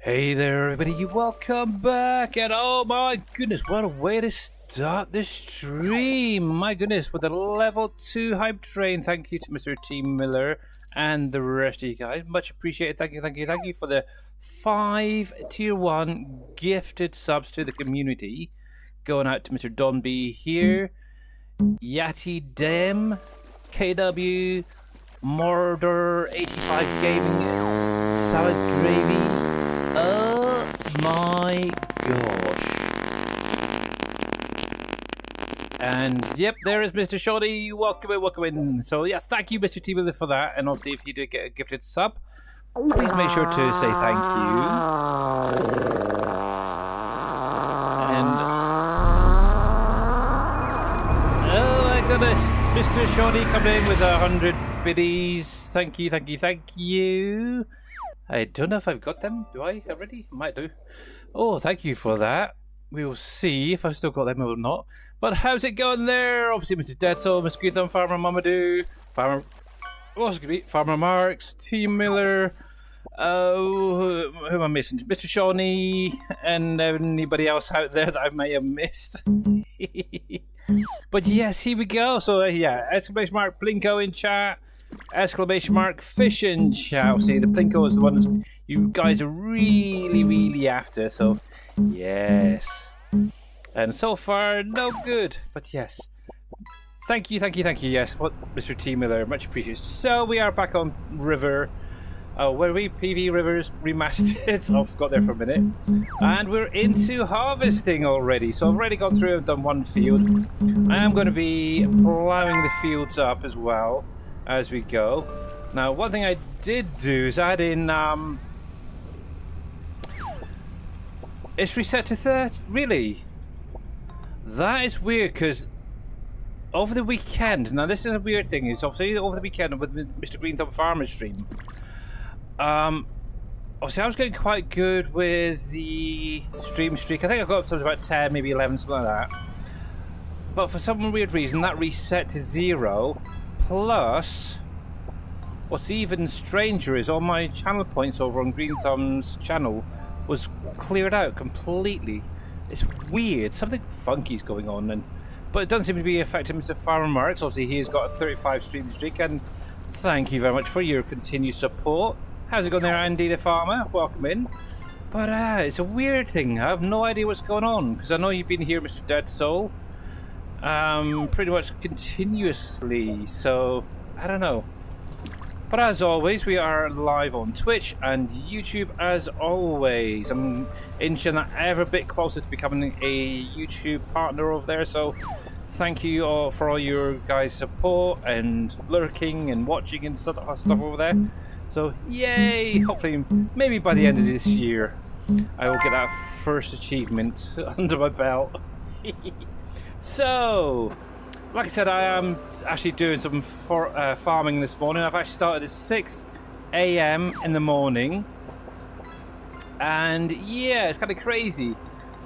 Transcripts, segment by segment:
Hey there everybody, welcome back, and oh my goodness, what a way to start this stream. My goodness, with a level 2 hype train. Thank you to Mr. T. Miller and the rest of you guys, much appreciated. Thank you for the 5 tier 1 gifted subs to the community. Going out to Mr. Don B here, Yati Dem, KW, Murder 85 Gaming, Salad Gravy. Oh my gosh. And yep, there is Mr. Shoddy. Welcome in. So yeah, thank you, Mr. T. Miller, for that. And obviously, if you did get a gifted sub, please make sure to say thank you. And oh my goodness, Mr. Shoddy coming in with 100 biddies. Thank you. I don't know if I've got them. Do I already? Might do. Oh, thank you for that. We will see if I've still got them or not. But how's it going there? Obviously, Mr. Dead Soul, Mr. Green Thumb, Farmer Mamadou, Farmer Marks, T. Miller, who am I missing? Mr. Shawnee, and anybody else out there that I may have missed. But yes, here we go. So yeah, exclamation mark Plinko in chat. Exclamation mark fish in chat. See, the Plinko is the one you guys are really after, so yes. And so far, no good, but yes. Thank you, yes, what Mr. T. Miller, much appreciated. So we are back on River. Where are we? PV Rivers Remastered. I forgot there for a minute. And we're into harvesting already. So I've already gone through and done one field. I am going to be plowing the fields up as well as we go. Now, one thing I did do is add in, it's reset to 30, really? That is weird, because over the weekend, now this is a weird thing, is obviously over the weekend with Mr. Green Thumb Farmer stream, obviously I was getting quite good with the stream streak. I think I got up to about 10, maybe 11, something like that. But for some weird reason, that reset to 0. Plus, what's even stranger is all my channel points over on Green Thumb's channel was cleared out completely. It's weird, something funky's going on, but it doesn't seem to be affecting Mr. Farmer Marks. Obviously, he's got a 35 stream streak, and thank you very much for your continued support. How's it going there, Andy the Farmer? Welcome in. But it's a weird thing. I have no idea what's going on, because I know you've been here, Mr. Dead Soul, pretty much continuously, so I don't know. But as always, we are live on Twitch and YouTube as always. I'm inching that ever bit closer to becoming a YouTube partner over there, so thank you all for all your guys' support and lurking and watching and stuff over there. So yay! Hopefully, maybe by the end of this year, I will get that first achievement under my belt. So, like I said, I am actually doing some farming this morning. I've actually started at 6 AM in the morning. And yeah, it's kind of crazy.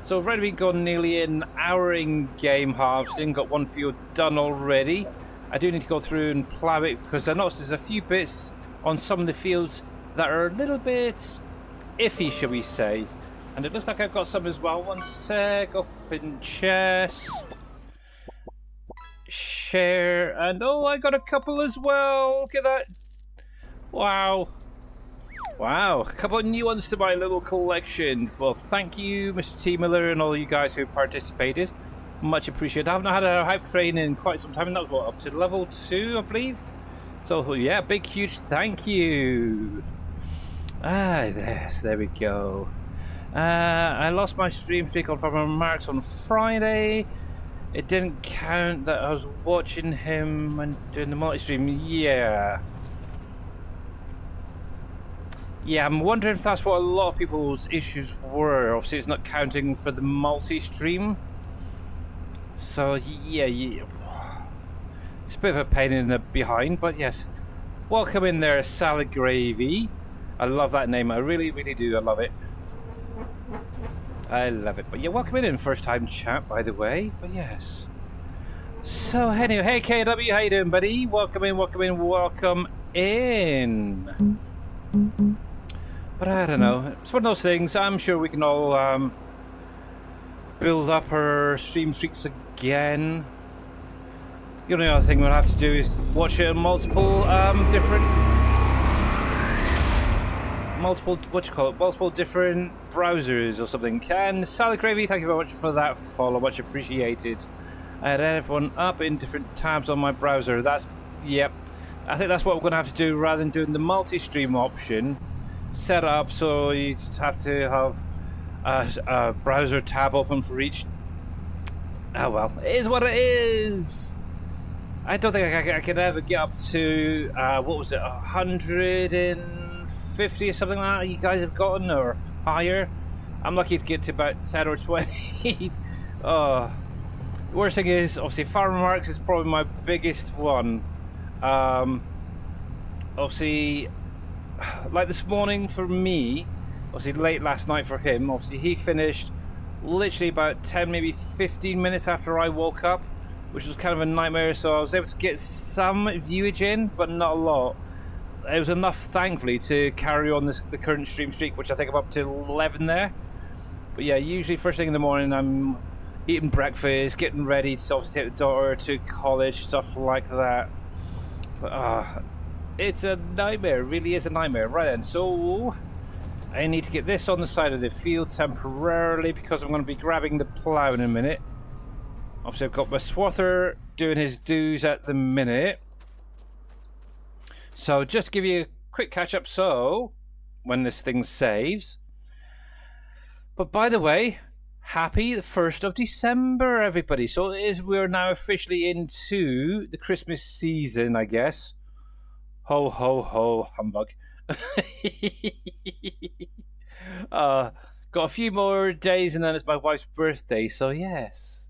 So I've already been gone nearly an hour in game harvesting. Got one field done already. I do need to go through and plow it, because I noticed there's a few bits on some of the fields that are a little bit iffy, shall we say. And it looks like I've got some as well. One sec, open chest. Share, and oh, I got a couple as well. Look at that. Wow, a couple of new ones to my little collection. Well, thank you, Mr. T. Miller, and all you guys who participated, much appreciated. I haven't had a hype train in quite some time, and that was what, up to level 2, I believe. So yeah, big huge thank you. Yes, there we go. I lost my stream streak on Farmer Marks on Friday. It didn't count that I was watching him and doing the multi-stream. Yeah, I'm wondering if that's what a lot of people's issues were. Obviously, it's not counting for the multi-stream. So, yeah. It's a bit of a pain in the behind, but yes. Welcome in there, Salad Gravy. I love that name. I really do. I love it. I love it. But yeah, welcome in first time chat, by the way. But yes. So anyway, hey KW, how you doing, buddy? Welcome in. But I don't know. It's one of those things. I'm sure we can all build up our stream streaks again. The only other thing we'll have to do is watch it on multiple different browsers or something. And Salad Gravy, thank you very much for that follow, much appreciated. I had everyone up in different tabs on my browser. Yep. I think that's what we're going to have to do rather than doing the multi-stream option. Set up so you just have to have a browser tab open for each. Oh well, it is what it is. I don't think I could ever get up to what was it, 150 or something like that you guys have gotten, or higher. I'm lucky to get to about 10 or 20. Oh, the worst thing is obviously Farmer Marks is probably my biggest one. Obviously, like this morning for me, obviously late last night for him, obviously he finished literally about 10 maybe 15 minutes after I woke up, which was kind of a nightmare. So I was able to get some viewage in, but not a lot. It was enough, thankfully, to carry on the current stream streak, which I think I'm up to 11 there. But yeah, usually first thing in the morning I'm eating breakfast, getting ready to obviously take the daughter to college, stuff like that. But it's a nightmare, it really is a nightmare. Right then, so I need to get this on the side of the field temporarily because I'm going to be grabbing the plough in a minute. Obviously I've got my swather doing his dues at the minute. So just to give you a quick catch up, so when this thing saves. But by the way, happy the 1st of December, everybody. So we're now officially into the Christmas season, I guess. Ho, ho, ho, humbug. Got a few more days and then it's my wife's birthday, so yes.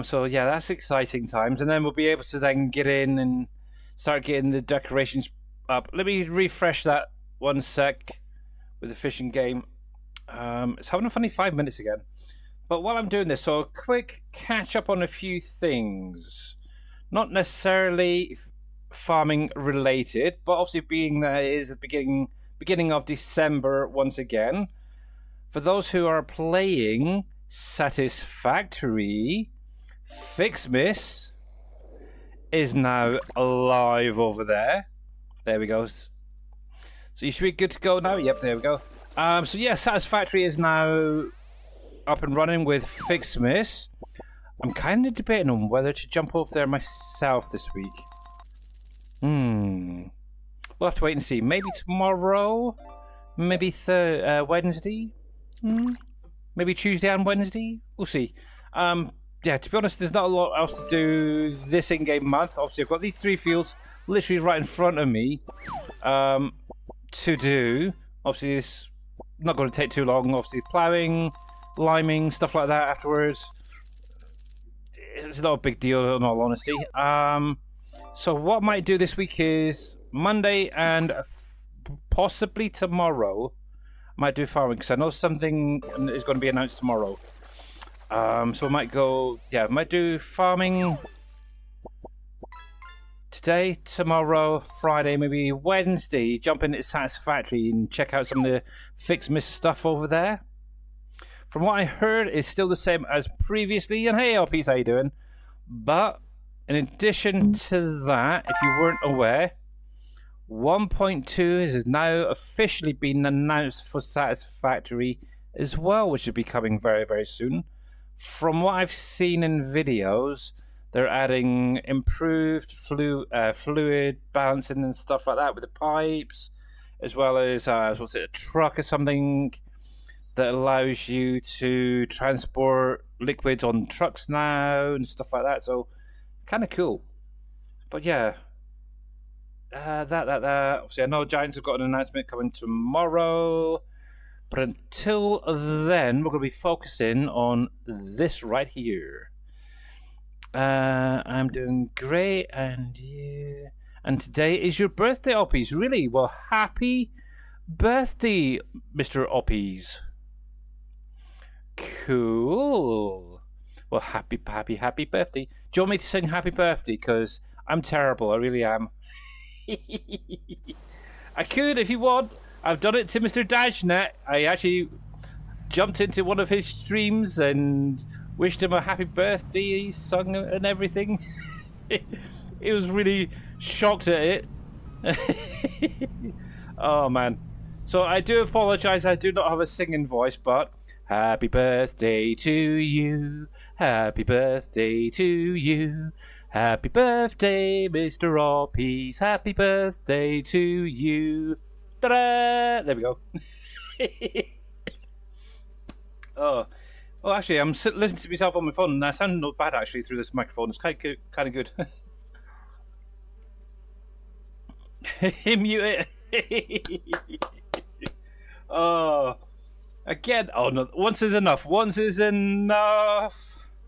So yeah, that's exciting times. And then we'll be able to then get in and start getting the decorations up. Let me refresh that 1 sec with the fishing game. It's having a funny 5 minutes again. But while I'm doing this, so a quick catch up on a few things. Not necessarily farming related, but obviously being that it is the beginning of December once again. For those who are playing Satisfactory, Fixmiss is now live over there. There we go. So you should be good to go now. Yep, there we go. So yeah, Satisfactory is now up and running with Fixmiss. I'm kind of debating on whether to jump over there myself this week. We'll have to wait and see. Maybe tomorrow. Maybe Wednesday. Maybe Tuesday and Wednesday. We'll see. Yeah, to be honest, there's not a lot else to do this in-game month. Obviously, I've got these 3 fields literally right in front of me to do. Obviously, it's not going to take too long. Obviously, ploughing, liming, stuff like that afterwards. It's not a big deal, in all honesty. So what I might do this week is Monday and possibly tomorrow, I might do farming because I know something is going to be announced tomorrow. So I might go, yeah, I might do farming today, tomorrow, Friday, maybe Wednesday. Jump into Satisfactory and check out some of the Fixmiss stuff over there. From what I heard, it's still the same as previously. And hey, LPs, how you doing? But in addition to that, if you weren't aware, 1.2 has now officially been announced for Satisfactory as well, which should be coming very, very soon. From what I've seen in videos, they're adding improved fluid balancing and stuff like that with the pipes, as well as what's it, a truck or something that allows you to transport liquids on trucks now and stuff like that. So kind of cool. But yeah, obviously I know Giants have got an announcement coming tomorrow. But until then, we're going to be focusing on this right here. I'm doing great, and you. And today is your birthday, Oppies. Really? Well, happy birthday, Mr. Oppies. Cool. Well, happy birthday. Do you want me to sing happy birthday? Because I'm terrible. I really am. I could if you want. I've done it to Mr. Dashnet. I actually jumped into one of his streams and wished him a happy birthday, sung and everything. He was really shocked at it. Oh man. So I do apologize, I do not have a singing voice, but happy birthday to you. Happy birthday to you. Happy birthday, Mr. All Peace. Happy birthday to you. Ta-da! There we go. Oh, actually, I'm listening to myself on my phone, and I sound not bad actually through this microphone. It's kind of good. Mute it. Oh, again. Oh no, once is enough. Once is enough.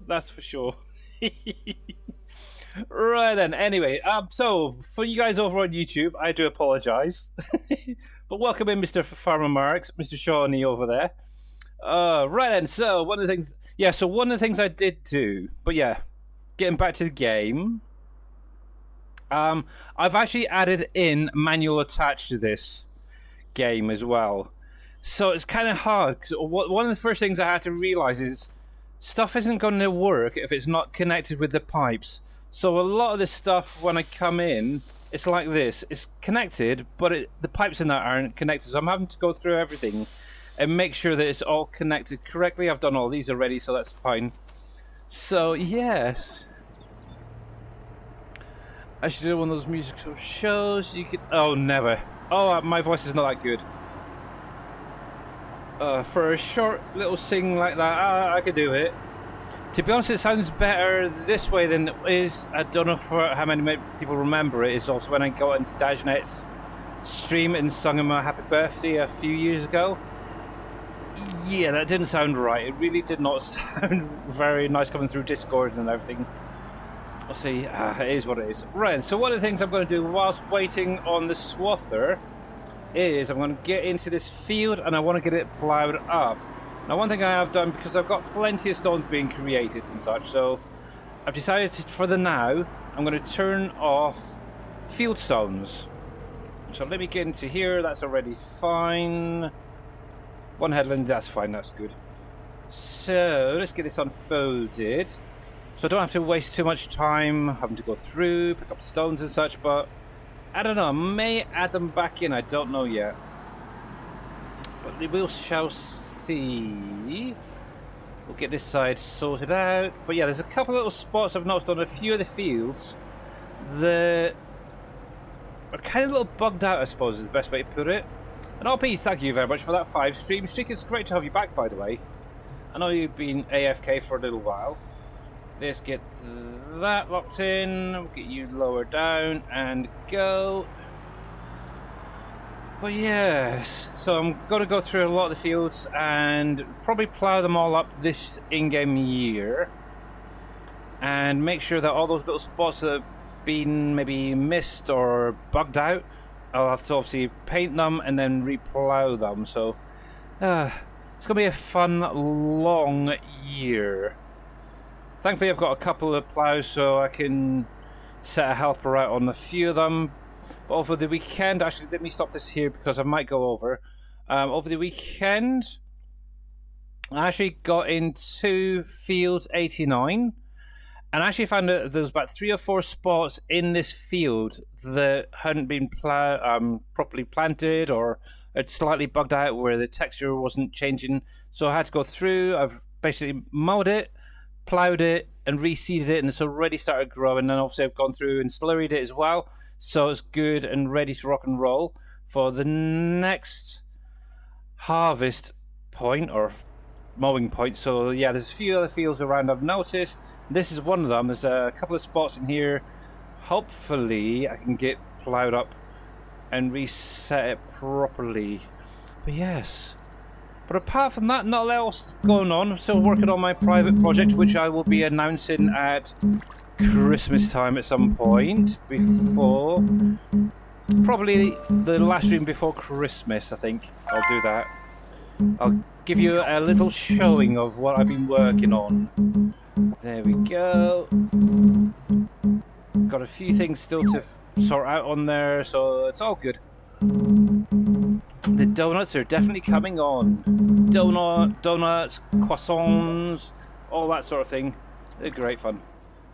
That's for sure. Right then. Anyway, so for you guys over on YouTube, I do apologise, but welcome in, Mr. Farmer Marks, Mr. Shawnee over there. Right then. So one of the things, So one of the things I did do, but getting back to the game. I've actually added in manual attached to this game as well, so it's kind of hard. Cause one of the first things I had to realise is stuff isn't going to work if it's not connected with the pipes. So a lot of this stuff, when I come in, it's like this. It's connected, but the pipes in that aren't connected. So I'm having to go through everything and make sure that it's all connected correctly. I've done all these already, so that's fine. So, yes. I should do one of those musical shows. You could... Oh, never. Oh, my voice is not that good. For a short little sing like that, I could do it. To be honest, it sounds better this way than it is. I don't know how many people remember it. It's also when I got into Dajnet's stream and sung him a happy birthday a few years ago. Yeah, that didn't sound right. It really did not sound very nice coming through Discord and everything. We'll see. It is what it is. Right, so one of the things I'm going to do whilst waiting on the swather is I'm going to get into this field and I want to get it ploughed up. Now, one thing I have done, because I've got plenty of stones being created and such, so I've decided for the now, I'm going to turn off field stones. So let me get into here. That's already fine. One headland, that's fine, that's good. So let's get this unfolded. So I don't have to waste too much time having to go through, pick up the stones and such, but I don't know, I may add them back in, I don't know yet. But we shall see. We'll get this side sorted out. But yeah, there's a couple of little spots I've noticed on a few of the fields that are kind of a little bugged out, I suppose is the best way to put it. And RP, thank you very much for that 5 stream streak. It's great to have you back, by the way. I know you've been AFK for a little while. Let's get that locked in. We'll get you lower down and go. But yes, so I'm going to go through a lot of the fields and probably plough them all up this in-game year. And make sure that all those little spots that have been maybe missed or bugged out, I'll have to obviously paint them and then replough them. So it's going to be a fun, long year. Thankfully, I've got a couple of ploughs so I can set a helper out on a few of them. But over the weekend, actually, let me stop this here because I might go over. Over the weekend, I actually got into field 89. And I actually found that there was about 3 or 4 spots in this field that hadn't been properly planted or had slightly bugged out where the texture wasn't changing. So I had to go through. I've basically mowed it, ploughed it, and reseeded it, and it's already started growing. And obviously I've gone through and slurried it as well. So it's good and ready to rock and roll for the next harvest point or mowing point. So yeah, there's a few other fields around I've noticed. This is one of them. There's a couple of spots in here. Hopefully I can get ploughed up and reset it properly. But yes. But apart from that, not a lot else going on. I'm still working on my private project, which I will be announcing at Christmas time at some point before. Probably the last stream before Christmas, I think. I'll do that. I'll give you a little showing of what I've been working on. There we go. Got a few things still to sort out on there, so it's all good. The donuts are definitely coming on. Donuts, croissants, all that sort of thing. They're great fun.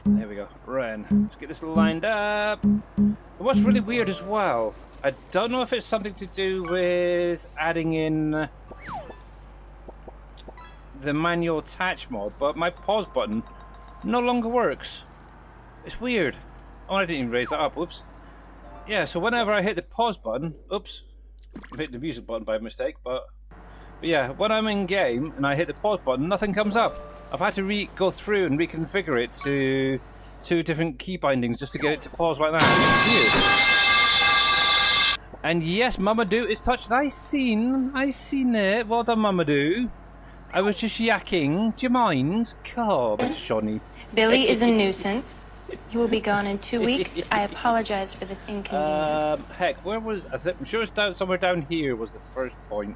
There we go. Ren. Let's get this lined up. And what's really weird as well, I don't know if it's something to do with adding in the manual attach mod, but my pause button no longer works. It's weird. Oh, I didn't even raise that up. Whoops. Yeah, so whenever I hit the pause button, oops, I hit the music button by mistake, but yeah, when I'm in game and I hit the pause button, nothing comes up. I've had to go through and reconfigure it to 2 different key bindings just to get it to pause like that. Weird. And yes, Mamadou is touched. I seen it. Well done, Mamadou. I was just yakking. Do you mind? God, Mr. Johnny. Billy is a nuisance. He will be gone in 2 weeks. I apologize for this inconvenience. Heck, where was... I'm sure it's somewhere down here was the first point.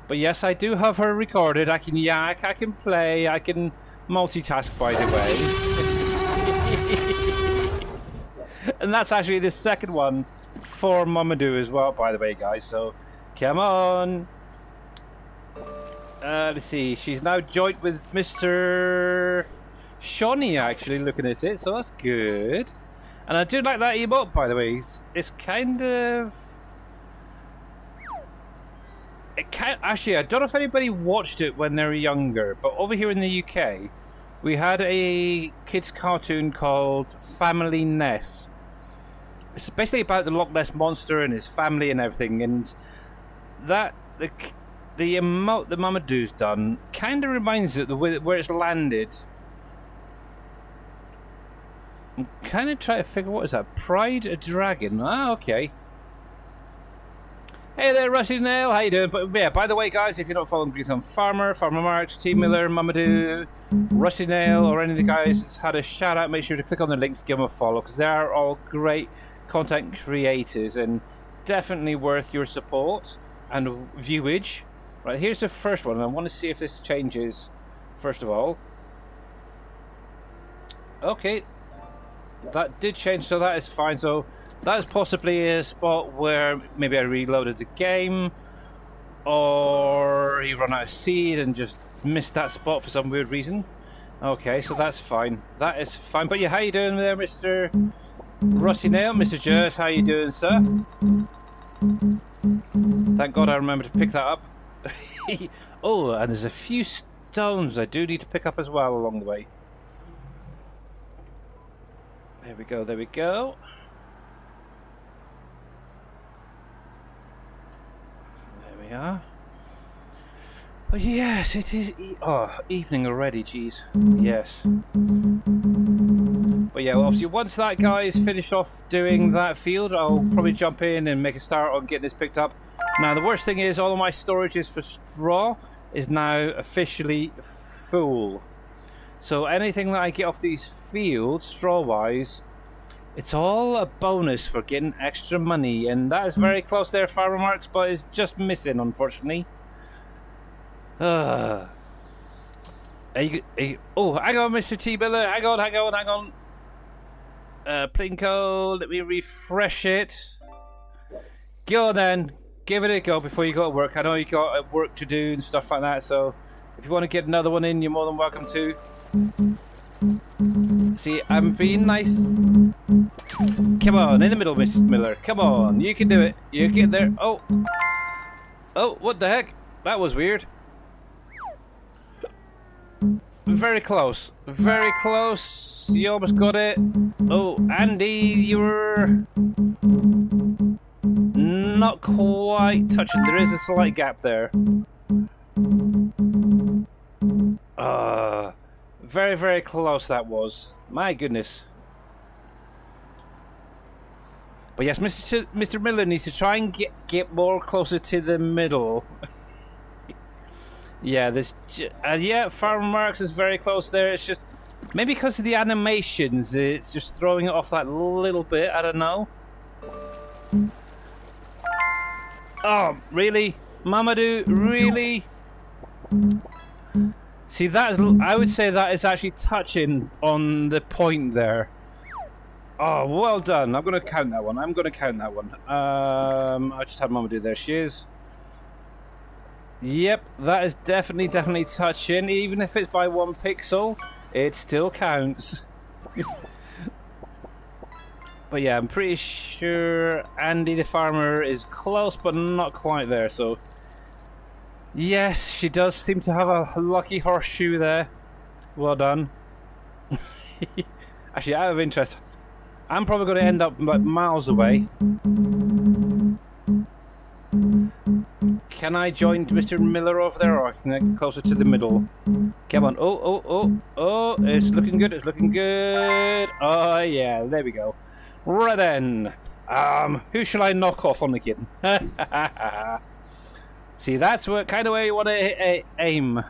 But yes, I do have her recorded. I can yak, I can play, I can multitask, by the way. And that's actually the second one for Mamadou as well, by the way, guys. So, come on. Let's see. She's now joined with Mr. Shawnee, actually, looking at it. So that's good. And I do like that emote, by the way. It's kind of... Actually, I don't know if anybody watched it when they were younger, but over here in the UK, we had a kids' cartoon called Family Ness. It's basically about the Loch Ness Monster and his family and everything, and that the emote that Mamadou's done kind of reminds it where it's landed. I'm kind of trying to figure, what is that? Pride a Dragon? Ah, okay. Hey there, Rusty Nail, how you doing? But yeah, by the way, guys, if you're not following Green Thumb Farmer Marks, T Miller, Mamadou, Rusty Nail, or any of the guys that's had a shout out, make sure to click on the links, give them a follow, because they are all great content creators and definitely worth your support and viewage. Right, here's the first one, and I want to see if this changes first of all. Okay, that did change, so that is fine. So that's possibly a spot where maybe I reloaded the game, or he ran out of seed and just missed that spot for some weird reason. Okay, so that's fine. That is fine. But yeah, how you doing there, Mr. Rusty Nail? Mr. Jers, how you doing, sir? Thank God I remembered to pick that up. Oh, and there's a few stones I do need to pick up as well along the way. There we go, there we go. There we are. But yes, it is evening already, jeez. Yes. But yeah, well, obviously once that guy is finished off doing that field, I'll probably jump in and make a start on getting this picked up. Now the worst thing is all of my storages for straw is now officially full. So anything that I get off these fields, straw-wise, it's all a bonus for getting extra money. And that is very close there, Farmer Marks, but it's just missing, unfortunately. Oh, hang on, Mr. T. Miller. Hang on. Plinko, let me refresh it. Go on then. Give it a go before you go to work. I know you got work to do and stuff like that, so if you want to get another one in, you're more than welcome to. See, I'm being nice. Come on, in the middle, Mrs. Miller. Come on, you can do it. You get there. Oh, what the heck? That was weird. Very close. Very close. You almost got it. Oh, Andy, you're not quite touching. There is a slight gap there. Very, very close that was. My goodness. But yes, Mr. Miller needs to try and get more closer to the middle. Yeah, Farmer Marks is very close there. It's just maybe because of the animations, it's just throwing it off that little bit. I don't know. Oh, really, Mamadou? Really? See, I would say that is actually touching on the point there. Oh, well done. I'm going to count that one. I just had Mamadou. There she is. Yep, that is definitely touching. Even if it's by 1 pixel, it still counts. But yeah, I'm pretty sure Andy the farmer is close, but not quite there. So yes, she does seem to have a lucky horseshoe there. Well done. Actually, out of interest, I'm probably going to end up like miles away. Can I join Mr. Miller over there, or can I get closer to the middle? Come on. Oh, it's looking good, it's looking good. Oh, yeah, there we go. Right then. Who shall I knock off on the kid? See, that's what kind of way you want to aim.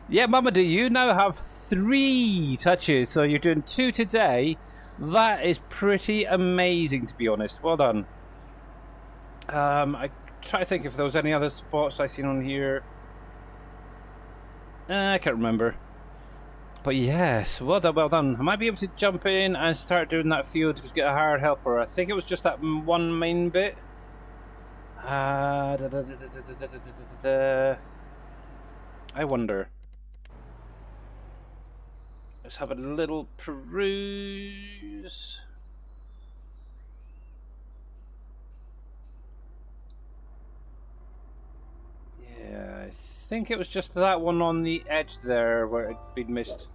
Yeah, Mama, do you now have 3 touches? So you're doing 2 today. That is pretty amazing, to be honest. Well done. I try to think if there was any other spots I seen on here. I can't remember. But yes, well done, well done. I might be able to jump in and start doing that field to get a hired helper. I think it was just that one main bit. I wonder. Let's have a little peruse. Yeah, I think it was just that one on the edge there where it'd been missed.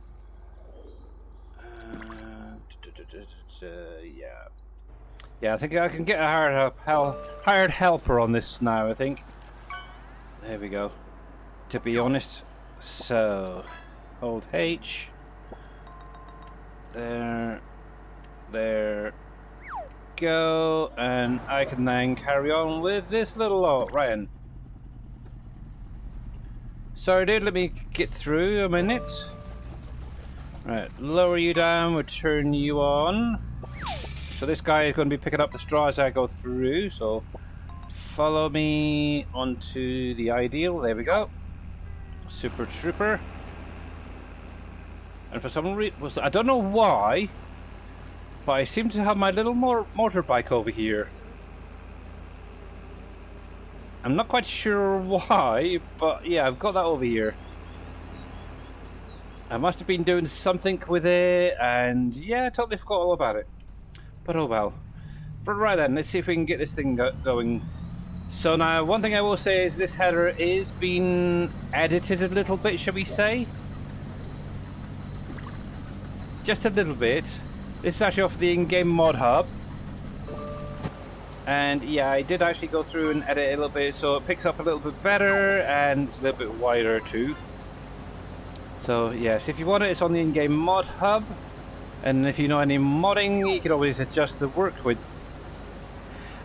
Yeah. Yeah, I think I can get a hired helper on this now, I think. There we go. To be honest. So, hold H. There go, and I can then carry on with this little lot. Ryan. Sorry dude, let me get through a minute. Right, lower you down, we'll turn you on. So this guy is going to be picking up the straw as I go through, so follow me onto the ideal. There we go. Super Trooper. And for some reason, I don't know why, but I seem to have my little motorbike over here. I'm not quite sure why, but yeah, I've got that over here. I must have been doing something with it, and yeah, I totally forgot all about it. But oh well. But right then, let's see if we can get this thing going. So now, one thing I will say is this header is being edited a little bit, shall we say? Just a little bit. This is actually off the in-game mod hub. And yeah, I did actually go through and edit it a little bit, so it picks up a little bit better, and it's a little bit wider too. So yes, if you want it, it's on the in-game mod hub. And if you know any modding, you can always adjust the work width.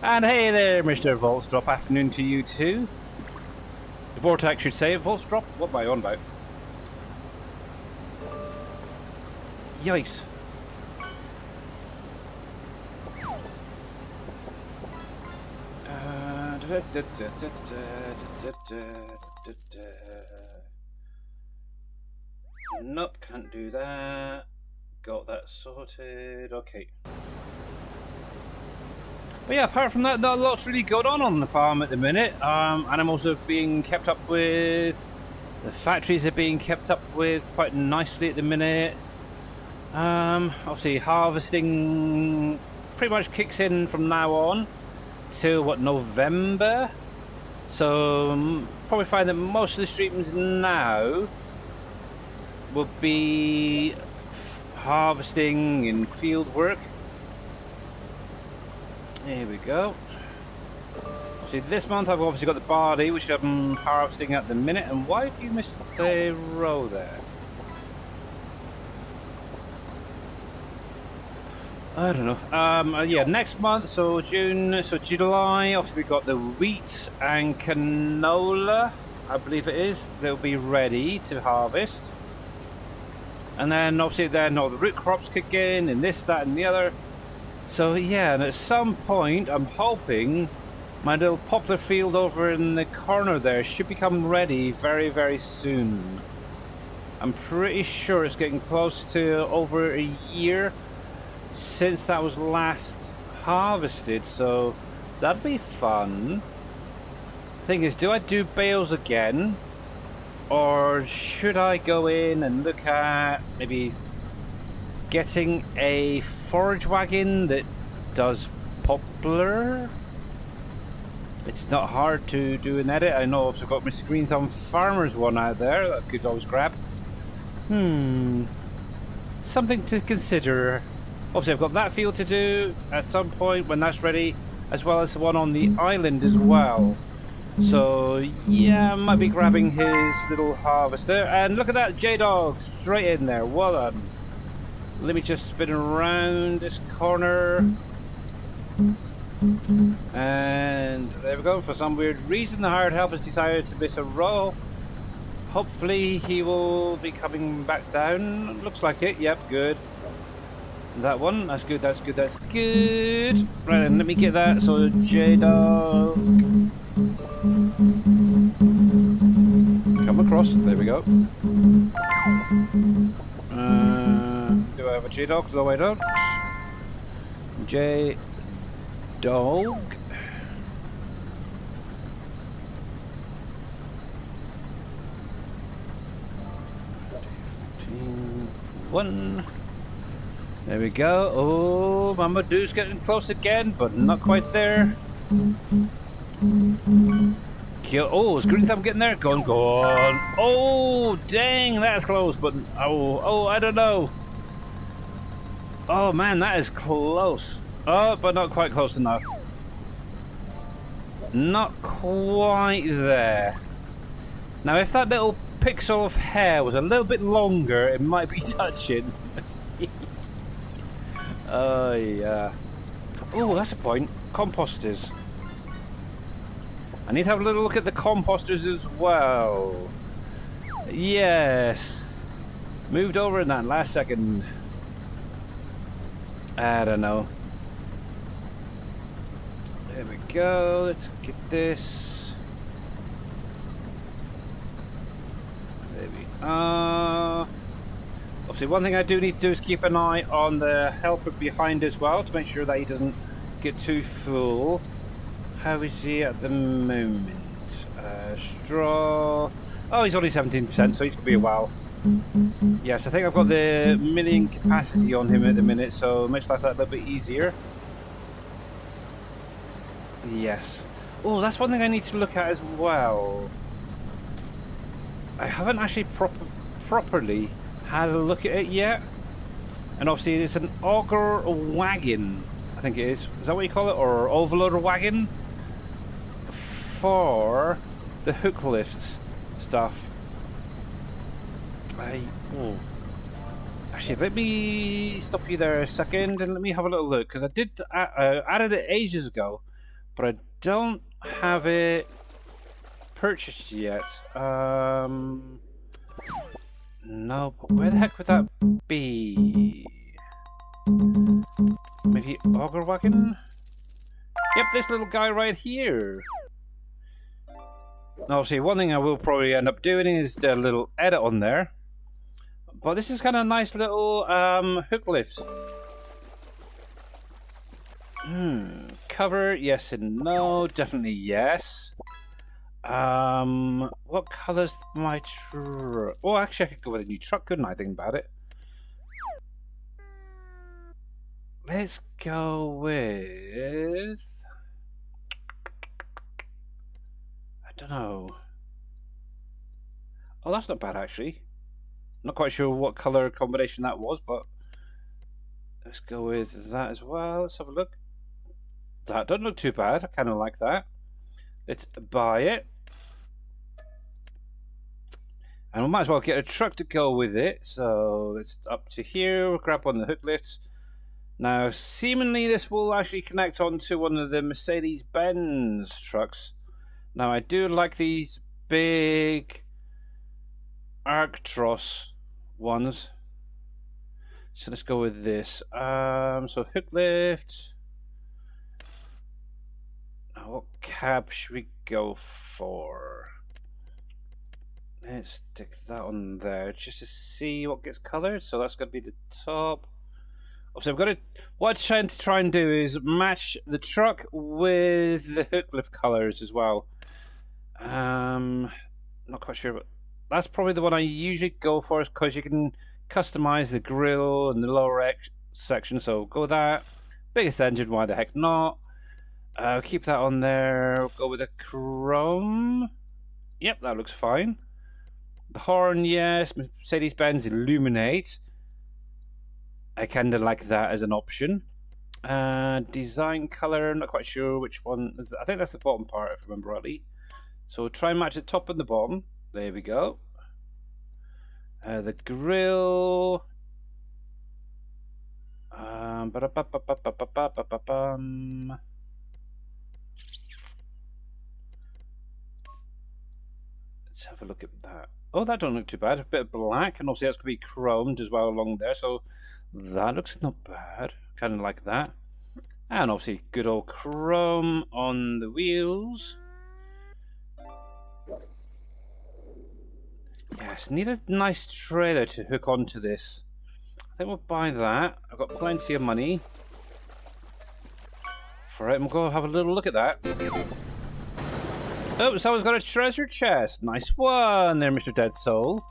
And hey there, Mr. Voltsdrop, afternoon to you too. Vortex should say, Voltsdrop? What am I on about? Yikes. Nope, can't do that. Got that sorted. Okay. But yeah, apart from that, not a lot's really going on the farm at the minute. Animals are being kept up with. The factories are being kept up with quite nicely at the minute. Obviously, harvesting pretty much kicks in from now on till what, November? So probably find that most of the streams now will be harvesting and field work. Here we go. See, this month I've obviously got the barley, which I'm harvesting at the minute. And why have you missed the row there? I don't know. Yeah, next month, so June, so July, obviously we've got the wheat and canola, I believe it is. They'll be ready to harvest. And then obviously then all the root crops kick in, and this, that, and the other. So yeah, and at some point, I'm hoping my little poplar field over in the corner there should become ready very, very soon. I'm pretty sure it's getting close to over a year since that was last harvested, so that'd be fun. Thing is, do I do bales again? Or should I go in and look at maybe getting a forage wagon that does poplar? It's not hard to do an edit. I know I've got Mr. Green Thumb Farmer's one out there that I could always grab. Something to consider. Obviously, I've got that field to do at some point when that's ready, as well as the one on the island as well. So, yeah, I might be grabbing his little harvester. And look at that, J-Dog, straight in there. Well done. Let me just spin around this corner. And there we go. For some weird reason, the hired help has decided to miss a row. Hopefully, he will be coming back down. Looks like it. Yep, good. That one. That's good, that's good, that's good. Right, then, let me get that. So, J-Dog. Come across. There we go. Do I have a J-Dog? No, I don't. J-Dog. One. There we go. Oh, Mama Doo's getting close again, but not quite there. Kill. Oh, is Green Thumb getting there? Go on, go on. Oh, dang, that's close, but oh, I don't know. Oh man, that is close. Oh, but not quite close enough. Not quite there. Now, if that little pixel of hair was a little bit longer, it might be touching. Oh, yeah. Oh, that's a point. Composters. I need to have a little look at the composters as well. Yes. Moved over in that last second. I don't know. There we go. Let's get this. There we are. Obviously, one thing I do need to do is keep an eye on the helper behind as well to make sure that he doesn't get too full. How is he at the moment? Straw. Oh, he's only 17%, so he's going to be a while. Yes, I think I've got the milling capacity on him at the minute, so it makes life that a little bit easier. Yes. Oh, that's one thing I need to look at as well. I haven't actually properly had a look at it yet. And obviously it's an auger wagon, I think it is. Is that what you call it? Or overloader wagon? For the hook lift stuff. Actually, let me stop you there a second and let me have a little look, because I did added it ages ago, but I don't have it purchased yet. No, but where the heck would that be? Maybe auger wagon? Yep, this little guy right here. Now, see, one thing I will probably end up doing is do a little edit on there. But this is kind of a nice little hook lift. Cover, yes and no. Definitely yes. What colour's my truck? Oh, actually, I could go with a new truck, couldn't I? Think about it. Let's go with... I don't know. Oh, that's not bad, actually. Not quite sure what colour combination that was, but let's go with that as well. Let's have a look. That doesn't look too bad. I kind of like that. Let's buy it. And we might as well get a truck to go with it. So let's up to here. We'll grab one of the hook lifts. Now, seemingly this will actually connect onto one of the Mercedes-Benz trucks. Now, I do like these big Arctros ones. So let's go with this. So hook lift. Now, what cab should we go for? Let's stick that on there just to see what gets colored. So that's going to be the top. So I've got to. What I'm trying to do is match the truck with the hook lift colors as well. Not quite sure, but that's probably the one I usually go for, is because you can customize the grill and the lower section. So go with that. Biggest engine, why the heck not? Keep that on there. Go with a chrome. Yep, that looks fine. The horn, yes. Mercedes-Benz Illuminate. I kind of like that as an option. Design color, not quite sure which one. I think that's the bottom part, if I remember rightly. So we'll try and match the top and the bottom. There we go. The grill. Let's have a look at that. Oh, that don't look too bad. A bit of black, and obviously that's going to be chromed as well along there. So that looks not bad. Kind of like that. And obviously good old chrome on the wheels. Yes, need a nice trailer to hook onto this. I think we'll buy that. I've got plenty of money for it. We'll go have a little look at that. Oh, someone's got a treasure chest. Nice one there, Mr. Dead Soul.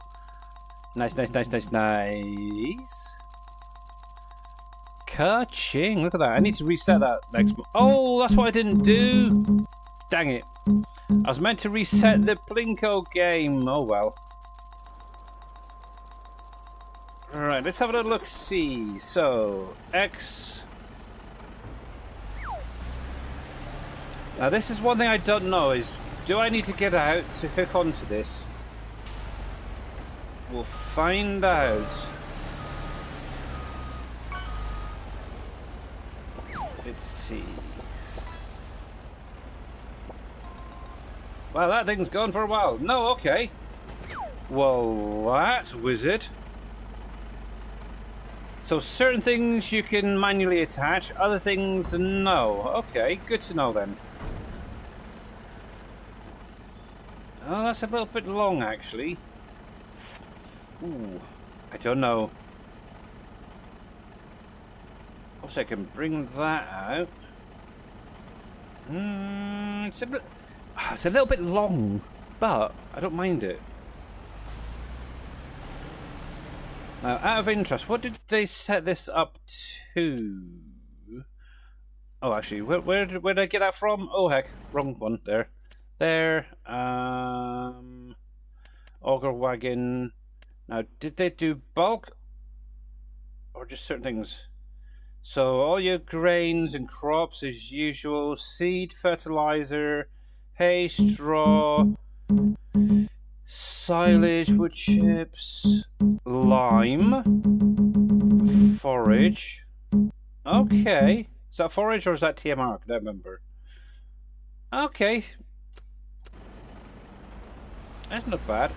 Nice, nice, nice, nice, nice. Ka-ching, look at that. I need to reset that next. Oh, that's what I didn't do. Dang it. I was meant to reset the Plinko game. Oh, well. Alright, let's have a little look-see. So, X. Now, this is one thing I don't know is, do I need to get out to hook onto this? We'll find out. Let's see. Well, that thing's gone for a while. No, okay. Well, that's wizard. So certain things you can manually attach, other things no. Okay, good to know then. Oh, that's a little bit long actually. Ooh, I don't know. Also, I can bring that out. It's a little bit long, but I don't mind it. Now, out of interest, what did they set this up to? Oh, actually, where did I get that from? Oh, heck, wrong one there. There, auger wagon. Now, did they do bulk or just certain things? So all your grains and crops as usual, seed, fertilizer, hay, straw, silage, wood chips, lime, forage. Okay. Is that forage or is that TMR? I don't remember. Okay. That's not bad.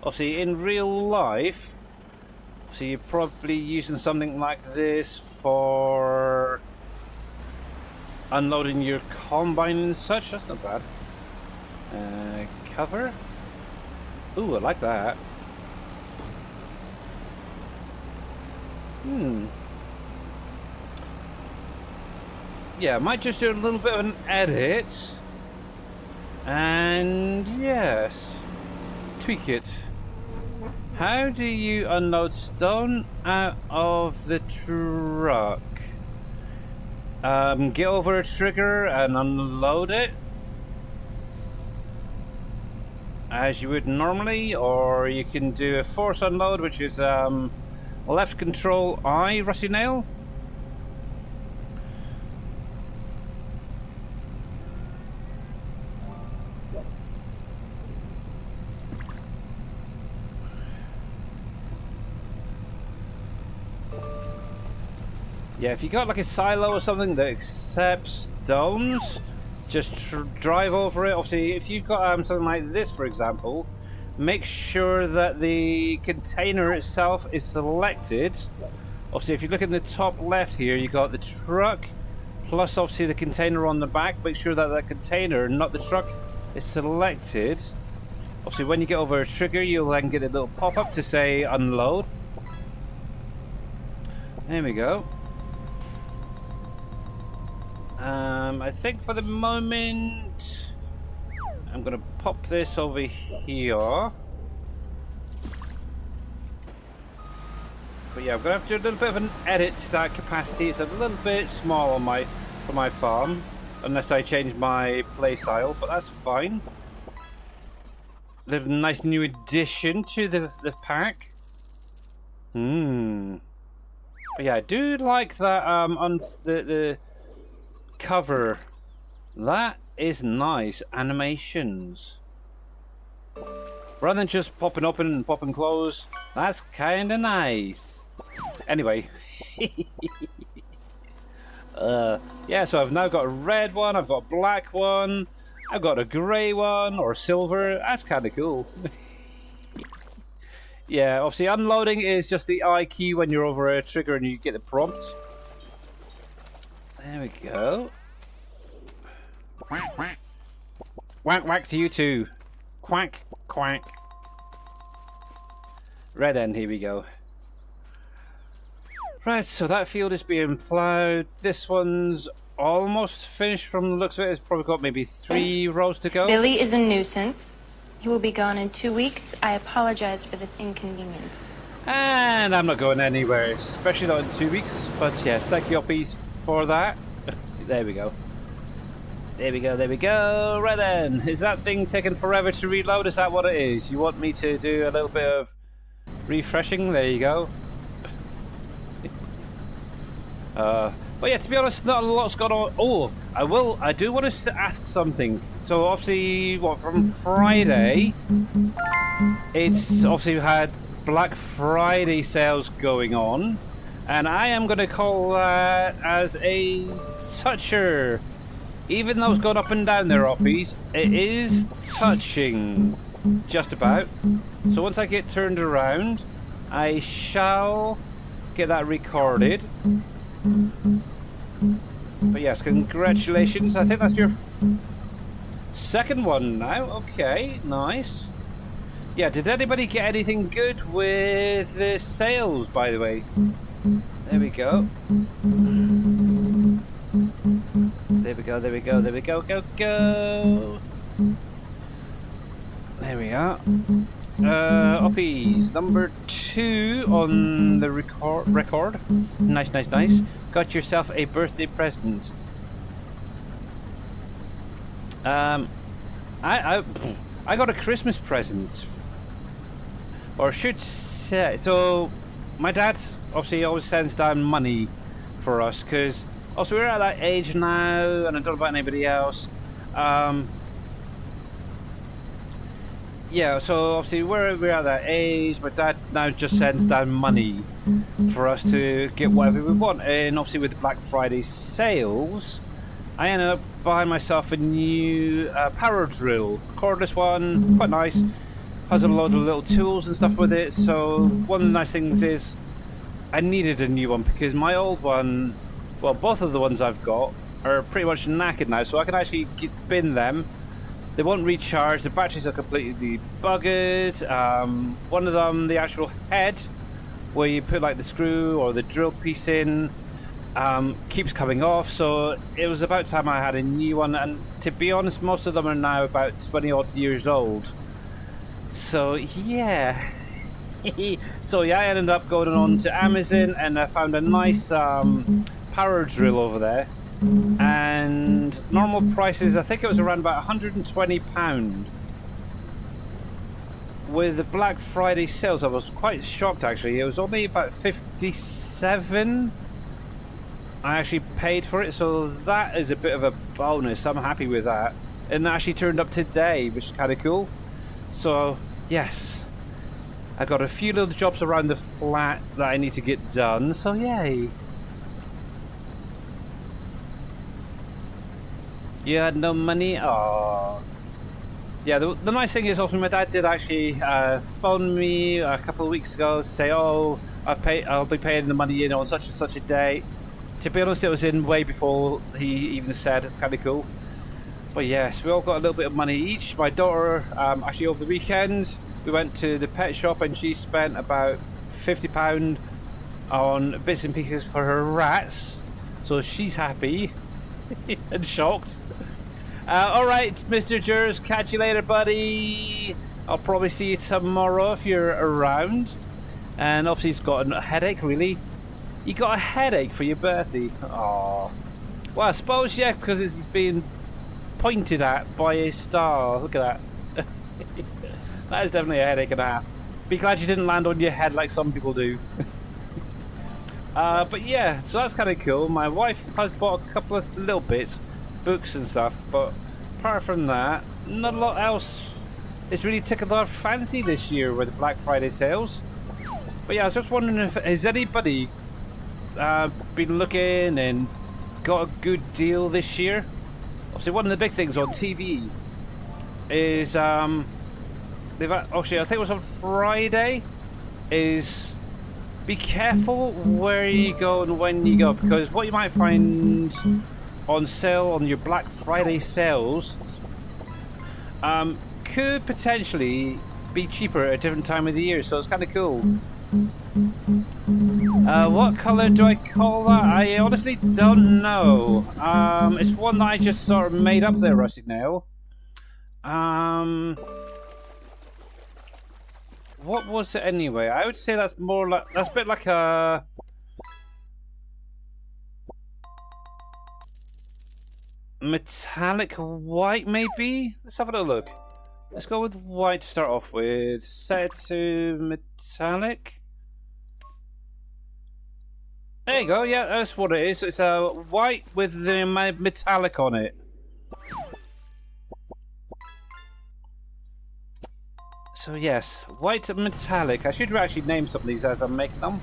Obviously, in real life, so you're probably using something like this for unloading your combine and such. That's not bad. Cover. Ooh, I like that. Yeah, I might just do a little bit of an edit. And yes, tweak it. How do you unload stone out of the truck? Get over a trigger and unload it as you would normally, or you can do a force unload, which is left control I, Rusty Nail. Yeah, if you got like a silo or something that accepts stones, just drive over it. Obviously, if you've got something like this, for example, make sure that the container itself is selected. Obviously, if you look in the top left here, you got the truck, plus obviously the container on the back. Make sure that that container, not the truck, is selected. Obviously, when you get over a trigger, you'll then get a little pop-up to say unload. There we go. I think for the moment, I'm gonna pop this over here. But yeah, I'm gonna have to do a little bit of an edit to that capacity. It's a little bit small on for my farm, unless I change my playstyle, but that's fine. A little nice new addition to the pack. But yeah, I do like that on the cover. That is nice animations. Rather than just popping open and popping close, that's kind of nice. Anyway, yeah. So I've now got a red one. I've got a black one. I've got a grey one or silver. That's kind of cool. Yeah, obviously unloading is just the I key when you're over a trigger and you get the prompt. There we go. Quack, quack. Whack, whack to you too. Quack, quack. Red end, here we go. Right, so that field is being ploughed. This one's almost finished from the looks of it. It's probably got maybe 3 rows to go. Billy is a nuisance. He will be gone in 2 weeks. I apologize for this inconvenience. And I'm not going anywhere, especially not in 2 weeks. But yes, thank you, Oppies, for that. There we go. There we go, there we go. Right then, is that thing taking forever to reload? Is that what it is? You want me to do a little bit of refreshing? There you go. But yeah, to be honest, not a lot's gone on. Oh, I do want to ask something. So obviously, from Friday, it's obviously had Black Friday sales going on, and I am going to call that as a toucher. Even though it's gone up and down there, Oppies, it is touching, just about. So once I get turned around, I shall get that recorded. But yes, congratulations. I think that's your second one now. Okay, nice. Yeah, did anybody get anything good with the sales, by the way? There we go. There we go, there we go, there we go, go. There we are. Oppies, number 2 on the record. Nice, nice, nice. Got yourself a birthday present. I got a Christmas present. Or should say, so my dad obviously always sends down money for us, because also we're at that age now, and I don't know about anybody else. Yeah, so obviously we're at that age. My dad now just sends down money for us to get whatever we want. And obviously with the Black Friday sales, I ended up buying myself a new power drill. Cordless one, quite nice. Has a load of little tools and stuff with it. So one of the nice things is I needed a new one because my old one, well, both of the ones I've got are pretty much knackered now. So I can actually bin them. They won't recharge, the batteries are completely buggered. One of them, the actual head, where you put like the screw or the drill piece in, keeps coming off, so it was about time I had a new one, and to be honest, most of them are now about 20 odd years old. So yeah. So yeah, I ended up going on to Amazon and I found a nice power drill over there. And normal prices, I think it was around about £120. With the Black Friday sales, I was quite shocked actually. It was only about 57 I actually paid for it, so that is a bit of a bonus. I'm happy with that. And it actually turned up today, which is kind of cool. So yes, I got a few little jobs around the flat that I need to get done, so yay. You had no money? Oh. Yeah, the nice thing is also my dad did actually phone me a couple of weeks ago to say, oh, I'll be paying the money in on such and such a day. To be honest, it was in way before he even said. It's kind of cool. But yes, we all got a little bit of money each. My daughter, actually over the weekend, we went to the pet shop and she spent about £50 on bits and pieces for her rats. So she's happy. and shocked. Alright, Mr. Jers, catch you later, buddy. I'll probably see you tomorrow if you're around. And obviously he's got a headache, really. You got a headache for your birthday? Aww. Well, I suppose, yeah, because he's being pointed at by a star. Look at that. That is definitely a headache and a half. Be glad you didn't land on your head like some people do. But yeah, so that's kind of cool. My wife has bought a couple of little bits, books and stuff, but apart from that, not a lot else is really tickled our fancy this year with the Black Friday sales. But yeah, I was just wondering if has anybody been looking and got a good deal this year? Obviously, one of the big things on TV is they've actually, I think it was on Friday, is be careful where you go and when you go, because what you might find on sale on your Black Friday sales could potentially be cheaper at a different time of the year, so it's kind of cool. What colour do I call that? I honestly don't know. It's one that I just sort of made up there, Rusty Nail. What was it anyway? I would say that's more like, that's a bit like a metallic white, maybe? Let's have a little look. Let's go with white to start off with. Set it to metallic. There you go, yeah, that's what it is. It's a white with the metallic on it. So yes, white metallic. I should actually name some of these as I'm making them,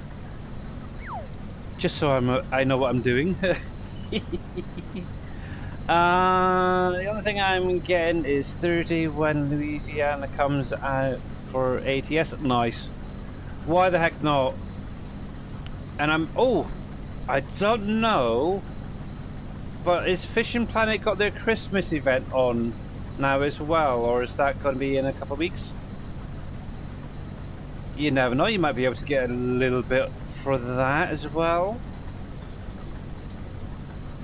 just so I know what I'm doing. The only thing I'm getting is 30 when Louisiana comes out for ATS. Nice. Why the heck not? And I don't know, but is Fishing Planet got their Christmas event on now as well, or is that going to be in a couple of weeks? You never know, you might be able to get a little bit for that as well.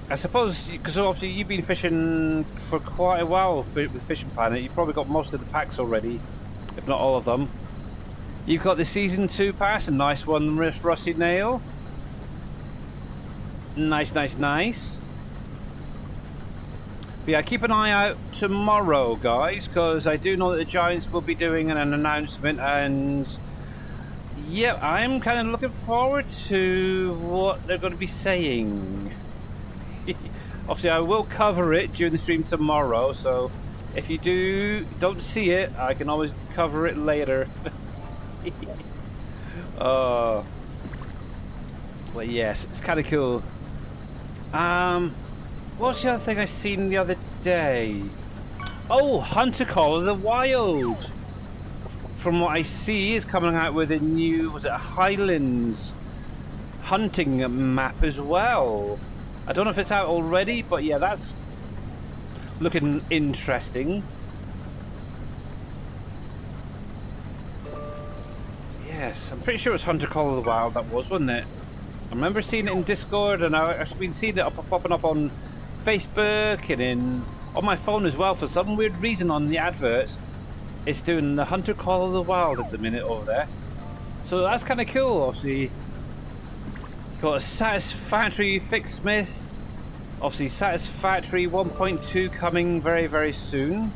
I suppose, because obviously you've been fishing for quite a while with Fishing Planet. You've probably got most of the packs already, if not all of them. You've got the Season 2 pass, a nice one, Rusty Nail. Nice, nice, nice. But yeah, keep an eye out tomorrow, guys, because I do know that the Giants will be doing an announcement, and yeah, I'm kind of looking forward to what they're going to be saying. Obviously, I will cover it during the stream tomorrow, so if you don't see it, I can always cover it later. Well, yes, it's kind of cool. What's the other thing I seen the other day? Oh, Hunter Call of the Wild. From what I see, is coming out with a new, was it a Highlands hunting map as well. I don't know if it's out already, but yeah, that's looking interesting. Yes, I'm pretty sure it was Hunter Call of the Wild that was, wasn't it? I remember seeing it in Discord, and I've been seeing it popping up on Facebook and on my phone as well. For some weird reason on the adverts, it's doing the Hunter Call of the Wild at the minute over there. So that's kind of cool, obviously. Got a Satisfactory Fix Miss. Obviously, Satisfactory 1.2 coming very, very soon.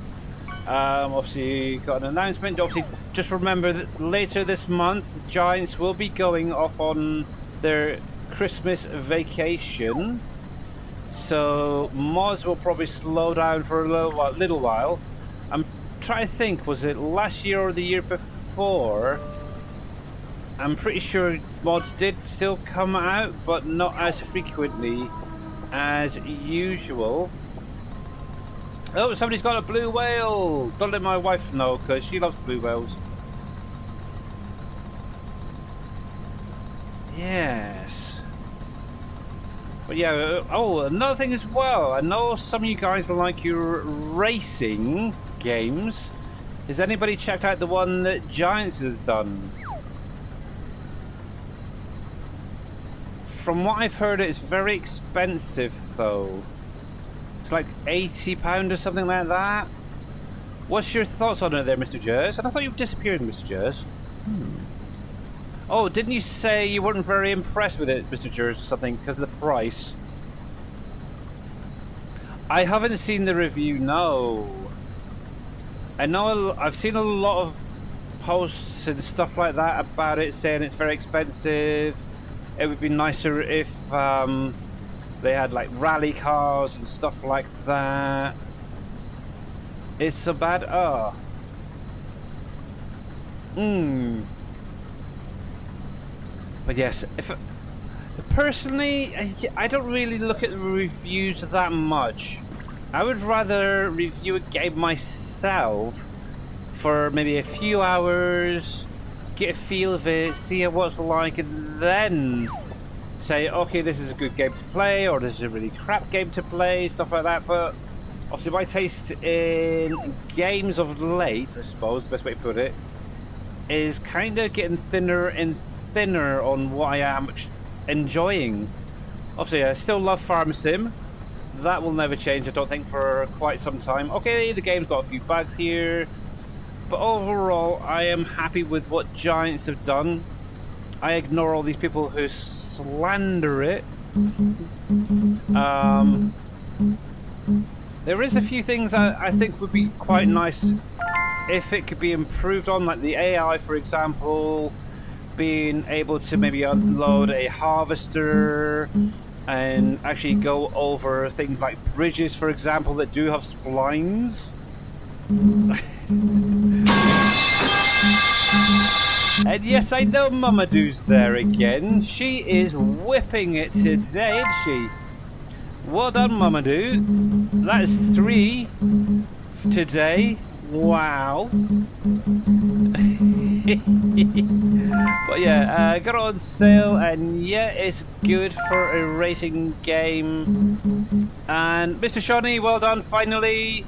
Obviously, got an announcement. Obviously, just remember that later this month, Giants will be going off on their Christmas vacation. So, mods will probably slow down for a little while. I'm trying to think, was it last year or the year before? I'm pretty sure mods did still come out, but not as frequently as usual. Oh, somebody's got a blue whale! Don't let my wife know, because she loves blue whales. Yes. But yeah, oh, another thing as well. I know some of you guys like your racing games. Has anybody checked out the one that Giants has done? From what I've heard, it's very expensive, though. It's like £80 or something like that. What's your thoughts on it there, Mr. Jers? And I thought you disappeared, Mr. Jers. Oh, didn't you say you weren't very impressed with it, Mr. Jers, or something, because of the price? I haven't seen the review, no. I know I've seen a lot of posts and stuff like that about it, saying it's very expensive. It would be nicer if they had like rally cars and stuff like that. It's so bad. Oh. But yes, personally, I don't really look at the reviews that much. I would rather review a game myself for maybe a few hours, get a feel of it, see what it's like, and then say, okay, this is a good game to play, or this is a really crap game to play, stuff like that. But obviously my taste in games of late, I suppose, the best way to put it, is kind of getting thinner and thinner on what I am enjoying. Obviously, I still love Farm Sim. That will never change, I don't think, for quite some time. Okay, the game's got a few bugs here, but overall, I am happy with what Giants have done. I ignore all these people who slander it. There is a few things I think would be quite nice if it could be improved on, like the AI, for example, being able to maybe unload a harvester and actually go over things like bridges, for example, that do have splines. And yes, I know Mamadou's there again. She is whipping it today, isn't she? Well done, Mamadou. That is 3 today. Wow. But yeah, got it on sale, and yeah, it's good for a racing game. And Mr. Shawnee, well done, finally.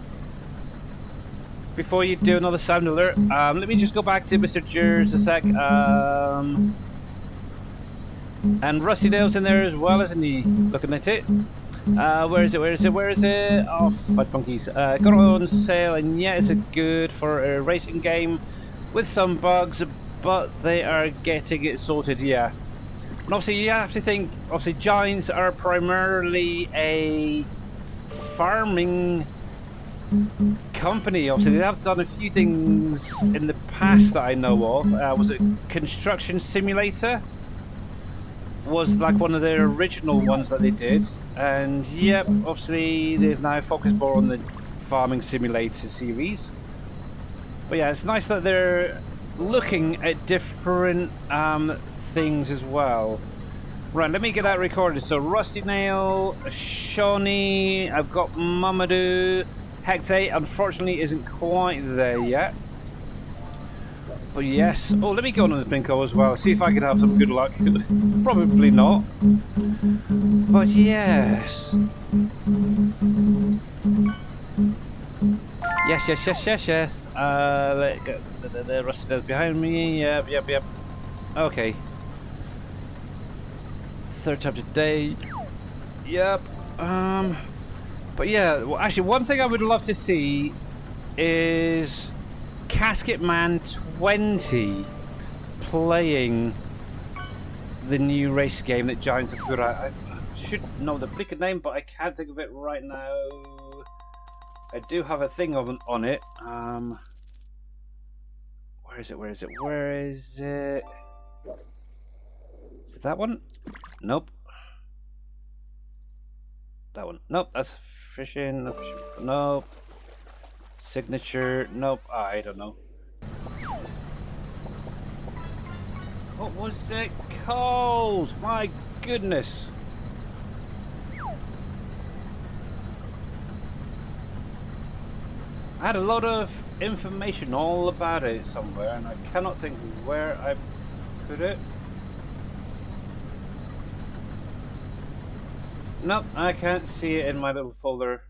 Before you do another sound alert, let me just go back to Mr. Jers a sec. And Rusty Nail's in there as well, isn't he? Looking at it. Where is it? Oh, fudge monkeys. Got it on sale, and yeah, it's good for a racing game with some bugs, but they are getting it sorted, yeah. And obviously, you have to think, obviously, Giants are primarily a farming company. Obviously, they have done a few things in the past that I know of. Was it Construction Simulator? Was like one of their original ones that they did, and yep, obviously they've now focused more on the Farming Simulator series. But yeah, it's nice that they're looking at different things as well. Right, let me get that recorded. So Rusty Nail, Shawnee, I've got Mamadou. Hectate unfortunately isn't quite there yet. But yes. Oh, let me go on the Pinko as well. See if I can have some good luck. Probably not. But yes. Yes. Let go. The Rusty Nail's behind me. Yep. Okay. Third time today. Yep. But yeah, well, actually, one thing I would love to see is Casket Man 20 playing the new race game that Giants have put out. I should know the bleaker name, but I can't think of it right now. I do have a thing on it. Where is it? Is it that one? Nope. That one. Nope, that's fishing. Nope. Signature. Nope. I don't know. What was it called? My goodness. I had a lot of information all about it somewhere, and I cannot think where I put it. Nope, I can't see it in my little folder.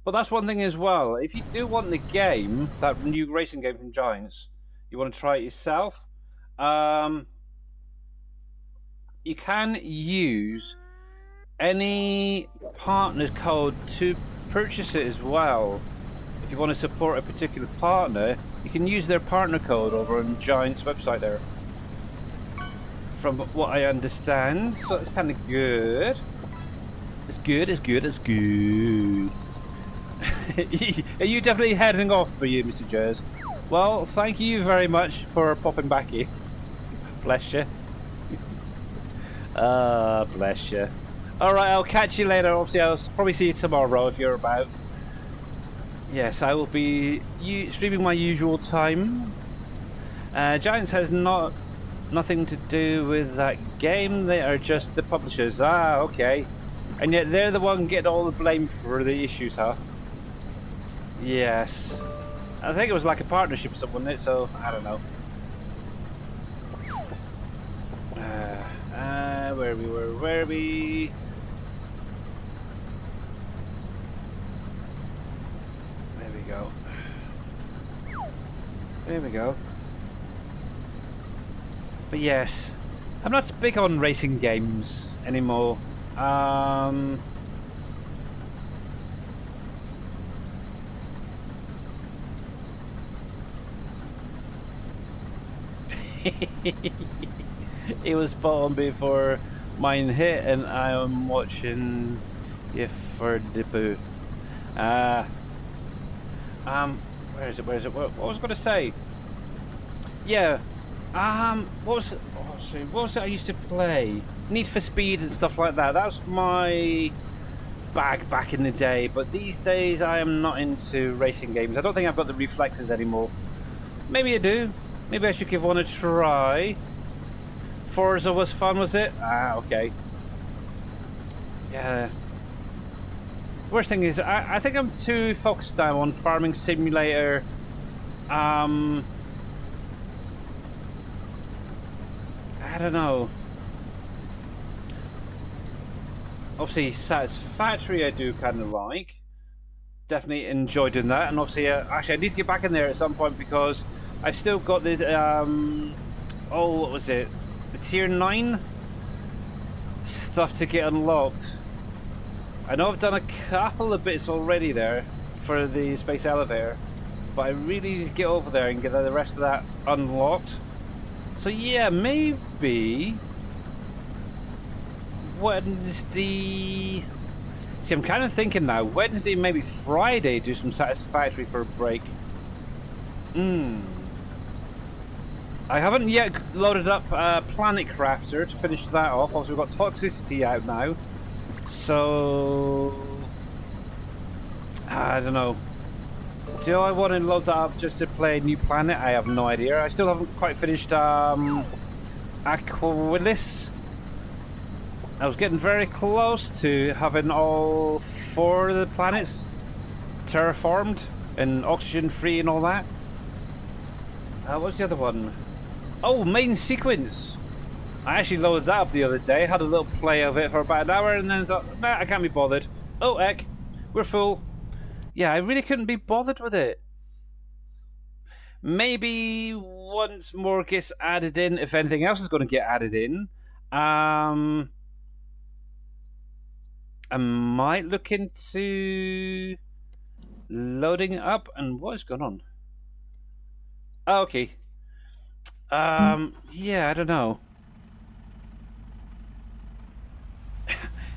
But that's one thing as well. If you do want the game, that new racing game from Giants, you want to try it yourself, you can use any partner code to purchase it as well. If you want to support a particular partner, you can use their partner code over on Giant's website there. From what I understand, so it's kind of good. It's good, it's good, it's good. Are you definitely heading off for you, Mr. Jers? Well, thank you very much for popping back in. Bless you. Bless you. Alright, I'll catch you later. Obviously, I'll probably see you tomorrow if you're about. Yes, I will be streaming my usual time. Giants has nothing to do with that game. They are just the publishers. Ah, okay. And yet they're the one getting all the blame for the issues, huh? Yes. I think it was like a partnership or something, wasn't it? So, I don't know. Where are we? There we go. There we go. But yes, I'm not big on racing games anymore. It was spot on before mine hit, and I am watching you for the boo. Where is it? What was I going to say? Yeah. What was it I used to play? Need for Speed and stuff like that. That was my bag back in the day, but these days I am not into racing games. I don't think I've got the reflexes anymore. Maybe I do. Maybe I should give one a try. Forza was fun, was it? Ah, okay. Yeah. Worst thing is, I think I'm too focused now on Farming Simulator. I don't know. Obviously, Satisfactory I do kind of like. Definitely enjoy doing that. And obviously, actually, I need to get back in there at some point because I've still got the, what was it? The Tier 9 stuff to get unlocked. I know I've done a couple of bits already there for the space elevator, but I really need to get over there and get the rest of that unlocked. So yeah, maybe Wednesday. See, I'm kind of thinking now, Wednesday, maybe Friday, do some Satisfactory for a break. I haven't yet loaded up Planet Crafter to finish that off. Also, we've got Toxicity out now. So, I don't know. Do I want to load that up just to play New Planet? I have no idea. I still haven't quite finished Aquilus. I was getting very close to having all 4 of the planets terraformed and oxygen free and all that. What's the other one? Oh, Main Sequence. I actually loaded that up the other day. Had a little play of it for about an hour and then thought, nah, I can't be bothered. Oh, heck. We're full. Yeah, I really couldn't be bothered with it. Maybe once more gets added in, if anything else is going to get added in, I might look into loading it up. And what is going on? Oh, okay. Yeah, I don't know.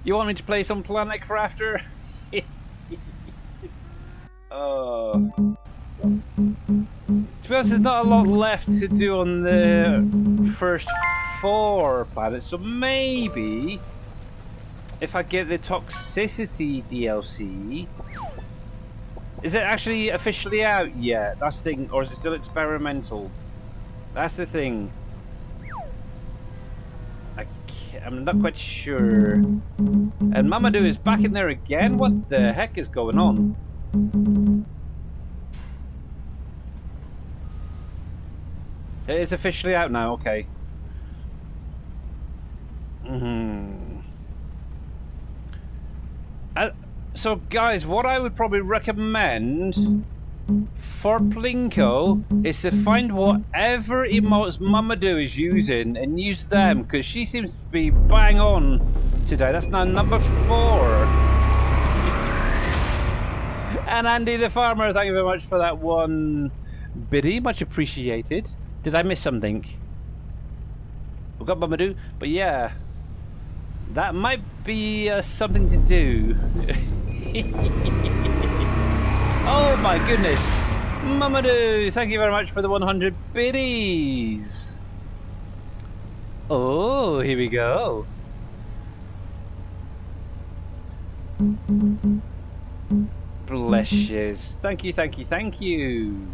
You want me to play some Planet Crafter? To be honest, there's not a lot left to do on the first 4 planets, so maybe if I get the Toxicity DLC. Is it actually officially out yet? That's the thing, or is it still experimental? That's the thing. I'm not quite sure. And Mamadou is back in there again? What the heck is going on? It is officially out now, okay. So guys, what I would probably recommend for Plinko is to find whatever emotes Mamadou is using and use them, because she seems to be bang on today. That's now number 4. And Andy the farmer, thank you very much for that one biddy. Much appreciated. Did I miss something? We've got Mamadou, but yeah, that might be something to do. Oh my goodness. Mamadou, thank you very much for the 100 biddies. Oh, here we go. Bless yous. Thank you, thank you, thank you.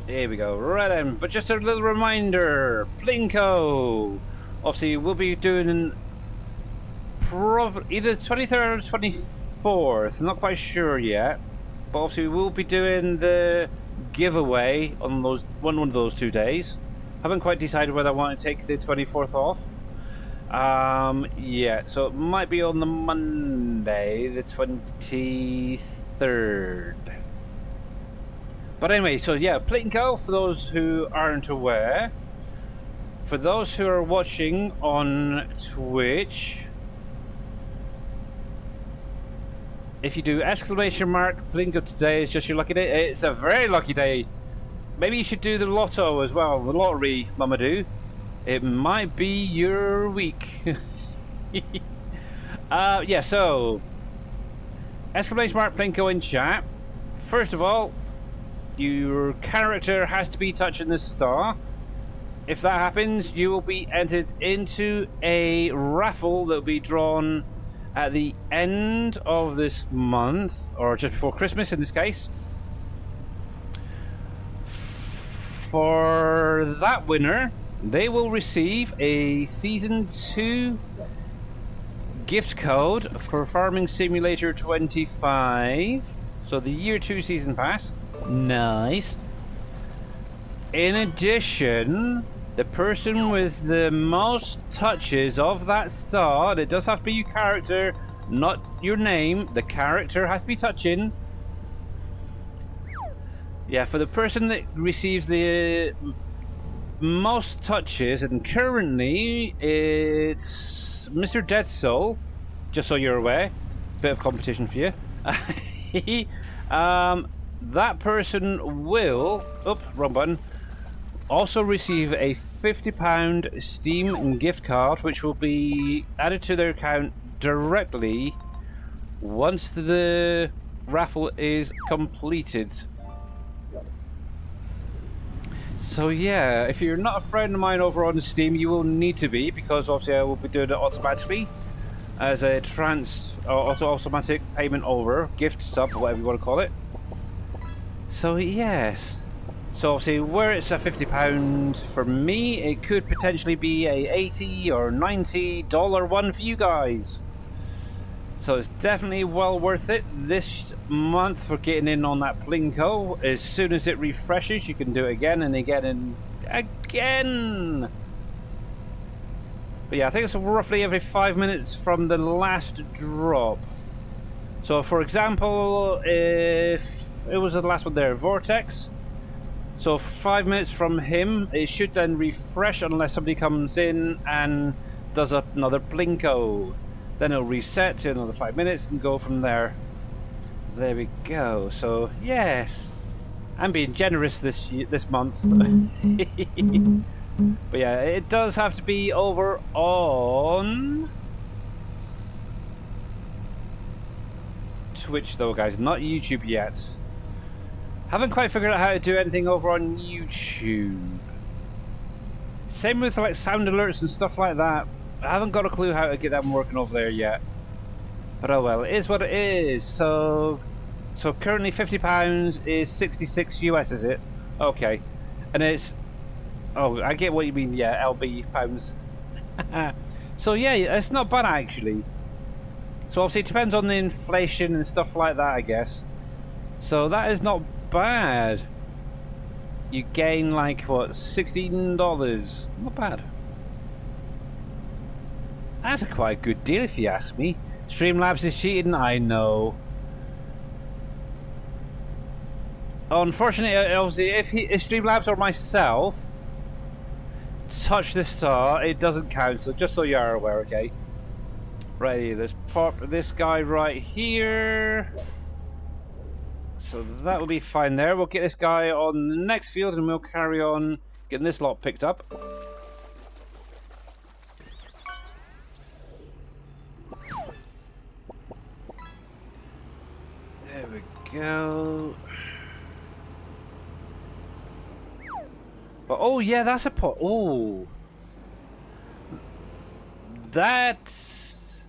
Here we go. Right then, but just a little reminder, Plinko. Obviously, we'll be doing either 23rd or 24th. I'm not quite sure yet. But obviously, we'll be doing the giveaway on one of those 2 days. Haven't quite decided whether I want to take the 24th off. Yeah, so it might be on the Monday, the 23rd. But anyway, so yeah, Plinko, for those who aren't aware. For those who are watching on Twitch, if you do exclamation mark Plinko today is just your lucky day. It's a very lucky day. Maybe you should do the lotto as well, the lottery, Mamadou. It might be your week. Yeah, so exclamation mark Plinko in chat. First of all, your character has to be touching the star. If that happens, you will be entered into a raffle that will be drawn at the end of this month, or just before Christmas in this case. For that winner, they will receive a Season 2 gift code for Farming Simulator 25. So the Year 2 Season Pass. Nice. In addition, the person with the most touches of that star, and it does have to be your character, not your name. The character has to be touching. Yeah, for the person that receives the most touches, and currently it's Mr. Dead Soul, just so you're aware. Bit of competition for you. That person will, wrong button, also receive a £50 Steam gift card, which will be added to their account directly once the raffle is completed. So yeah, if you're not a friend of mine over on Steam, you will need to be, because obviously I will be doing it automatically as a automatic payment over, gift sub, whatever you want to call it. So yes, so obviously where it's a £50 for me, it could potentially be a $80 or $90 one for you guys. So it's definitely well worth it this month for getting in on that Plinko. As soon as it refreshes, you can do it again and again and again. But yeah, I think it's roughly every 5 minutes from the last drop. So for example, if it was the last one there, Vortex. So 5 minutes from him, it should then refresh unless somebody comes in and does another Plinko. Then it'll reset to another 5 minutes and go from there. There we go. So yes, I'm being generous this month. But yeah, it does have to be over on Twitch though, guys, not YouTube yet. Haven't quite figured out how to do anything over on YouTube. Same with like sound alerts and stuff like that. I haven't got a clue how to get them working over there yet. But oh well, it is what it is. So currently £50 is 66 US, is it? Okay. And it's, oh, I get what you mean, yeah, LB pounds. So yeah, it's not bad actually. So obviously it depends on the inflation and stuff like that, I guess. So that is not bad. You gain like what, $16? Not bad. That's a quite good deal if you ask me. Streamlabs is cheating, I know. Unfortunately, obviously, if Streamlabs or myself touch the star, it doesn't count. So just so you are aware, okay? Right, let's pop this guy right here. So that will be fine there. We'll get this guy on the next field and we'll carry on getting this lot picked up. There we go. But oh yeah, that's a pot. Oh, that's.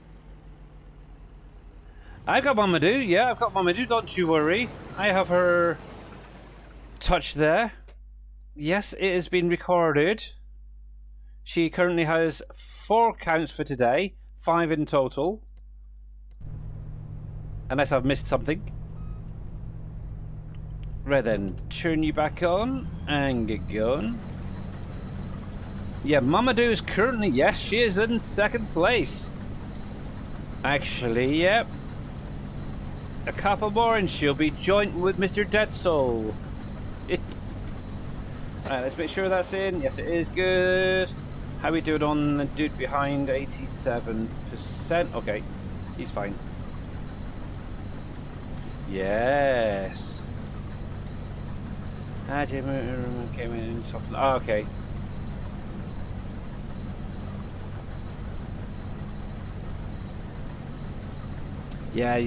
I got Mamadou. Yeah, I've got Mamadou. Don't you worry. I have her touch there. Yes, it has been recorded. She currently has 4 counts for today, 5 in total. Unless I've missed something. Right then, turn you back on and get going. Yeah, Mamadou is currently, yes, she is in 2nd place. Actually, yep. A couple more and she'll be joint with Mr. Dead Soul. Alright, let's make sure that's in. Yes, it is good. How we doing on the dude behind? 87%. Okay, he's fine. Yes. Came in top. Oh, okay. Yeah,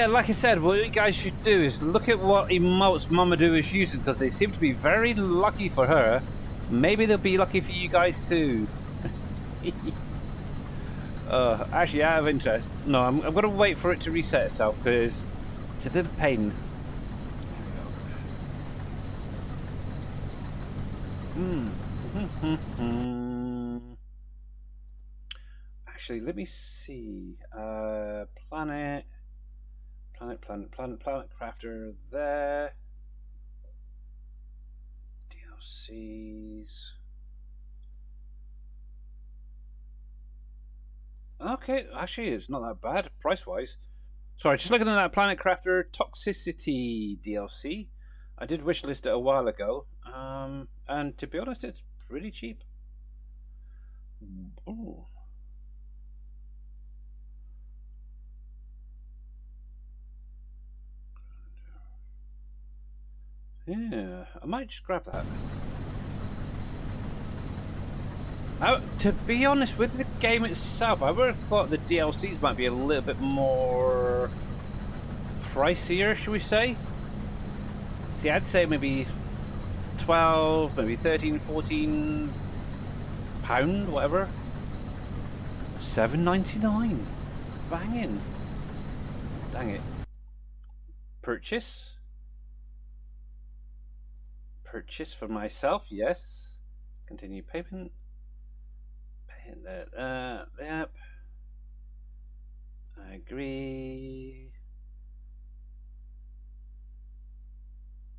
like I said, what you guys should do is look at what emotes Mamadou is using, because they seem to be very lucky for her. Maybe they'll be lucky for you guys too. Actually, out of interest, no, I'm going to wait for it to reset itself, because it's a little pain. Actually, let me see. Planet crafter there. DLCs. Okay, actually, it's not that bad price wise. Sorry, just looking at that Planet Crafter Toxicity DLC. I did wishlist it a while ago, and to be honest, it's pretty cheap. Oh. Yeah, I might just grab that. To be honest, with the game itself, I would have thought the DLCs might be a little bit more pricier, should we say? See, I'd say maybe 12, maybe 13, 14 pound, whatever. $7.99. Banging. Dang it. Purchase. Purchase for myself, yes. Continue payment. Pay that. Yep. I agree.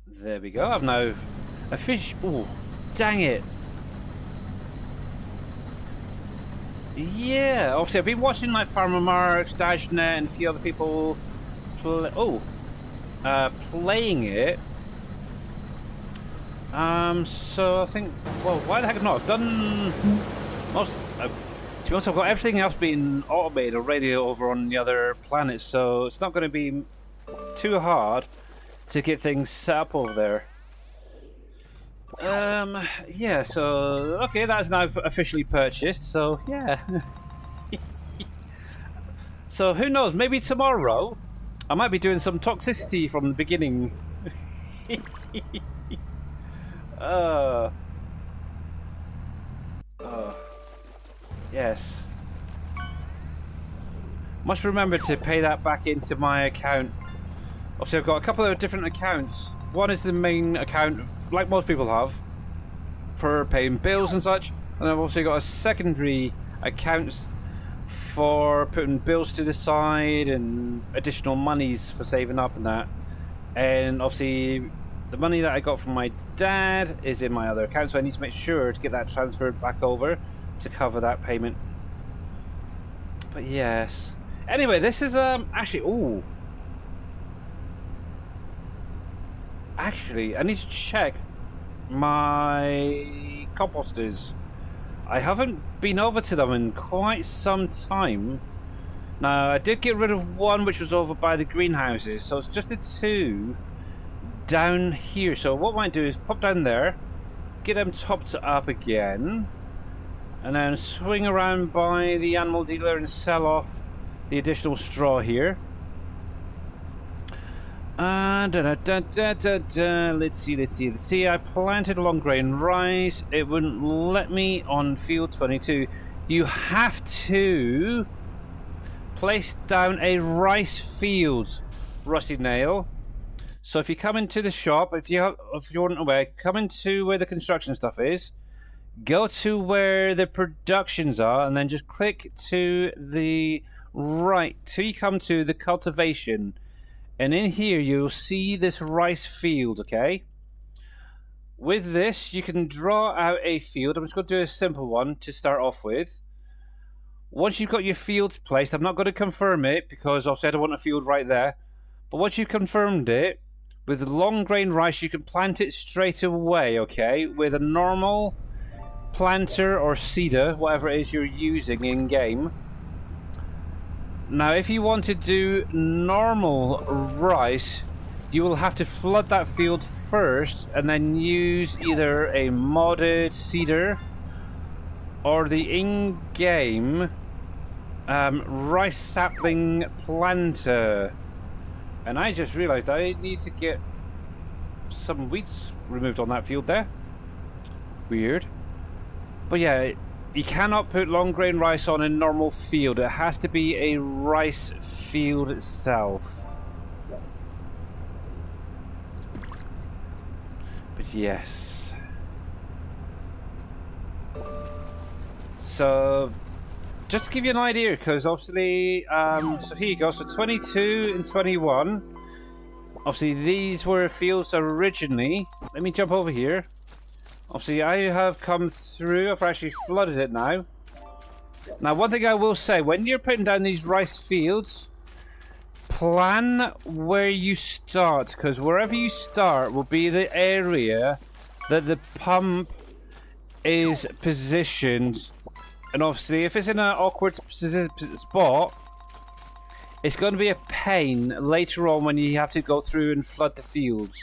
There we go. I've now a fish. Oh, dang it. Yeah, obviously I've been watching like Farmer Marks, Dashnet, and a few other people playing it. So I think, well, why the heck not? I've done most. To be honest, I've got everything else being automated already over on the other planets, so it's not going to be too hard to get things set up over there. Yeah, so okay, that's now officially purchased, so yeah. So who knows, maybe tomorrow I might be doing some toxicity from the beginning. Yes. Must remember to pay that back into my account. Obviously, I've got a couple of different accounts. One is the main account, like most people have, for paying bills and such. And I've also got a secondary account for putting bills to the side and additional monies for saving up and that. And obviously, the money that I got from my dad is in my other account, so I need to make sure to get that transferred back over to cover that payment. But yes. Anyway, this is actually, ooh. Actually, I need to check my composters. I haven't been over to them in quite some time. Now, I did get rid of one which was over by the greenhouses, so it's just the two down here. So what I might do is pop down there, get them topped up again, and then swing around by the animal dealer and sell off the additional straw here. Let's see. I planted long grain rice. It wouldn't let me on field 22. You have to place down a rice field, Rusty Nail. So if you come into the shop, if you weren't aware, come into where the construction stuff is. Go to where the productions are, and then just click to the right till you come to the cultivation. And in here, you'll see this rice field, okay? With this, you can draw out a field. I'm just going to do a simple one to start off with. Once you've got your field placed, I'm not going to confirm it because obviously I don't want a field right there. But once you've confirmed it, with long grain rice, you can plant it straight away, okay? With a normal planter or seeder, whatever it is you're using in-game. Now, if you want to do normal rice, you will have to flood that field first and then use either a modded seeder or the in-game rice sapling planter. And I just realized I need to get some weeds removed on that field there. Weird. But yeah, you cannot put long grain rice on a normal field. It has to be a rice field itself. But yes. So, just to give you an idea, because obviously, so here you go. So 22 and 21. Obviously, these were fields originally. Let me jump over here. Obviously, I have come through. I've actually flooded it now. Now, one thing I will say, when you're putting down these rice fields, plan where you start, because wherever you start will be the area that the pump is positioned. And obviously, if it's in an awkward spot, it's going to be a pain later on when you have to go through and flood the fields.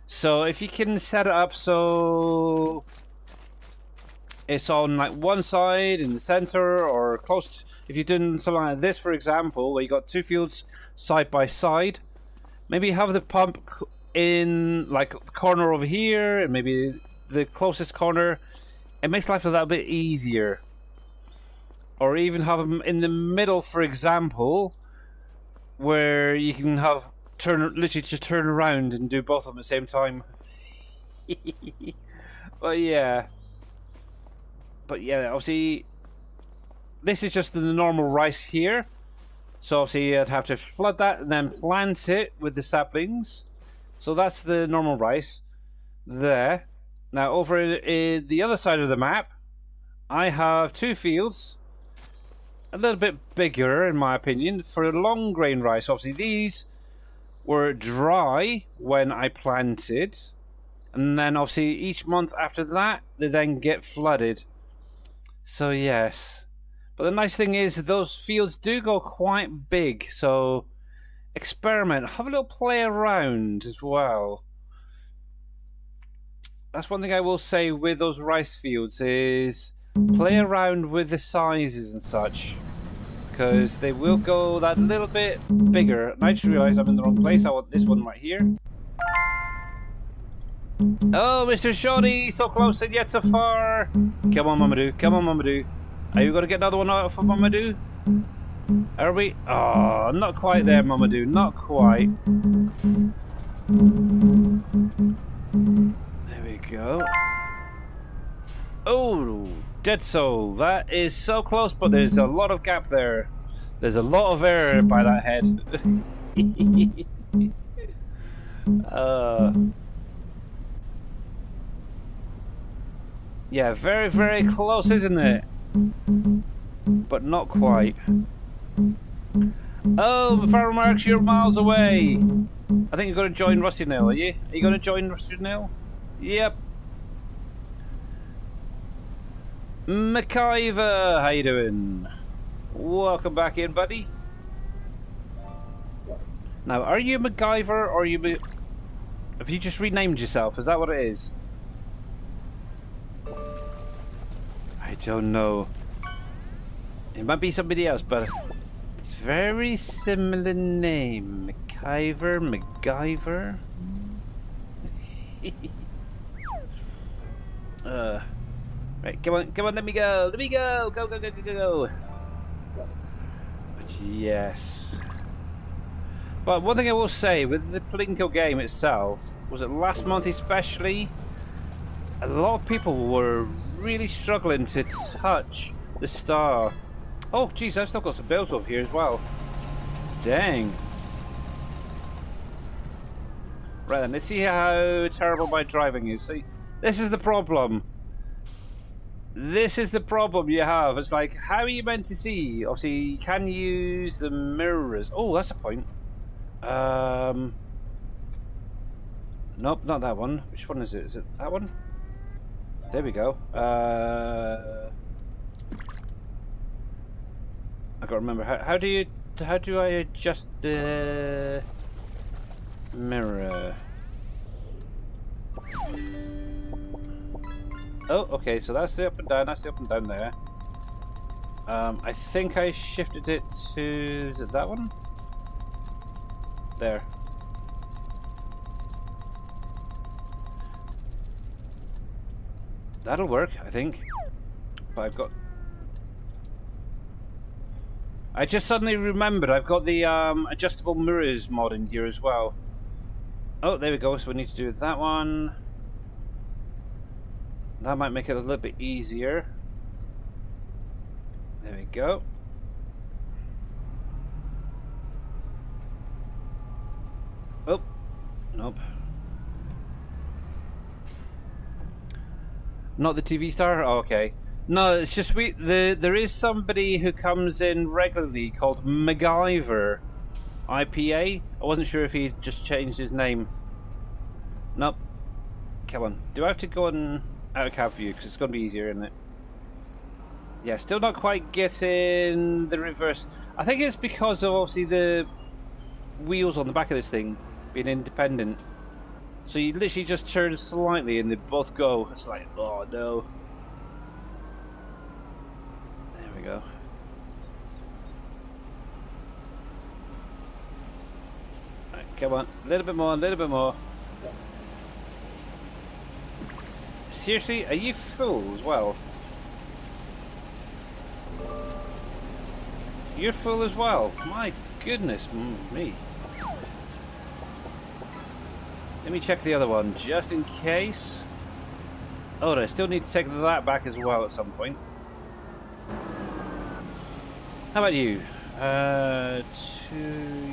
So if you can set it up so it's on like one side in the center or close, if you're doing something like this, for example, where you got two fields side by side, maybe have the pump in like the corner over here and maybe the closest corner. It makes life a little bit easier. Or even have them in the middle, for example, where you can have literally just turn around and do both of them at the same time. But yeah, obviously this is just the normal rice here, so obviously I'd have to flood that and then plant it with the saplings. So that's the normal rice there. Now over in the other side of the map, I have two fields, a little bit bigger in my opinion, for long grain rice. Obviously these were dry when I planted, and then obviously each month after that they then get flooded. So yes, but the nice thing is those fields do go quite big, so experiment, have a little play around as well. That's one thing I will say with those rice fields is play around with the sizes and such, because they will go that little bit bigger. And I just realized I'm in the wrong place. I want this one right here. Oh, Mr. Shoddy, so close and yet so far. Come on, Mamadou. Come on, Mamadou. Are you going to get another one out for Mamadou? Are we? Oh, not quite there, Mamadou. Not quite. There we go. Oh, dead soul. That is so close, but there's a lot of gap there. There's a lot of error by that head. Yeah, very, very close, isn't it? But not quite. Oh, Farrell Marks, you're miles away. I think you're going to join Rusty Nail, are you? Are you going to join Rusty Nail? Yep. McIver, how you doing? Welcome back in, buddy. Now, are you MacGyver or are you... Have you just renamed yourself? Is that what it is? I don't know. It might be somebody else, but it's very similar name. MacGyver. Right, come on, let me go. Go. But yes. But one thing I will say, with the Plinko game itself, was it last month especially, a lot of people were really struggling to touch the star. Oh, geez, I've still got some bills over here as well. Dang. Right then, let's see how terrible my driving is. See, this is the problem. This is the problem you have. It's like, how are you meant to see? Obviously, you can use the mirrors. Oh, that's a point. Nope, not that one. Which one is it? Is it that one? There we go. I can't remember. How do I adjust the mirror? Oh, okay, so that's the up and down, there. I think I shifted it to, is it that one? There. That'll work, I think. But I just suddenly remembered I've got the adjustable mirrors mod in here as well. Oh, there we go, so we need to do that one. That might make it a little bit easier. There we go. Oh, nope. Not the TV star? Oh, okay. No, it's just there is somebody who comes in regularly called MacGyver IPA. I wasn't sure if he just changed his name. Nope. Come on. Do I have to go on out of cab view? Because it's going to be easier, isn't it? Yeah, still not quite getting the reverse. I think it's because of obviously the wheels on the back of this thing being independent. So you literally just turn slightly and they both go. It's like, oh no. There we go. Right, come on, a little bit more. Seriously, are you full as well? You're full as well? My goodness me. Let me check the other one, just in case. Oh, I still need to take that back as well at some point. How about you?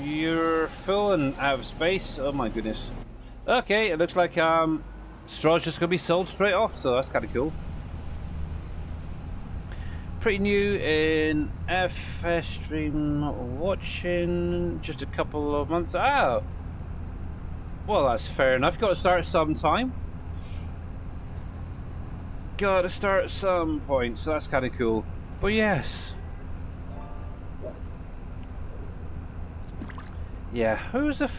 You're full and out of space? Oh my goodness. Okay, it looks like straw's just going to be sold straight off, so that's kind of cool. Pretty new in FS Stream watching, just a couple of months. Oh! Well, that's fair enough. Got to start sometime. Got to start at some point, so that's kind of cool. But yes. Yeah, who's the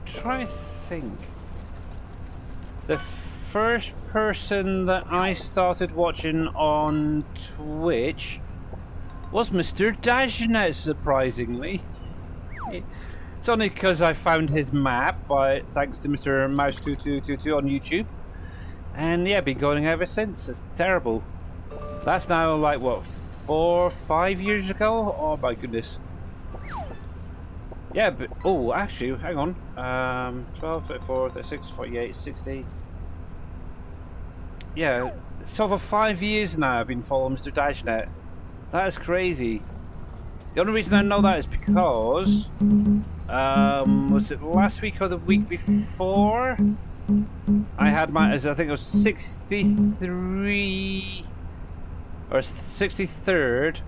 try to think. The first person that I started watching on Twitch was Mr. Dashnet, surprisingly. It's only because I found his map, thanks to Mr. Mouse2222 on YouTube. And yeah, been going ever since. It's terrible. That's now like, what, 4 or 5 years ago? Oh my goodness. Yeah, but, oh, actually, hang on. 12, 34, 36, 48, 60. Yeah, it's over 5 years now I've been following Mr. Dashnet. That is crazy. The only reason I know that is because, was it last week or the week before? I had my, I think it was 63 or 63rd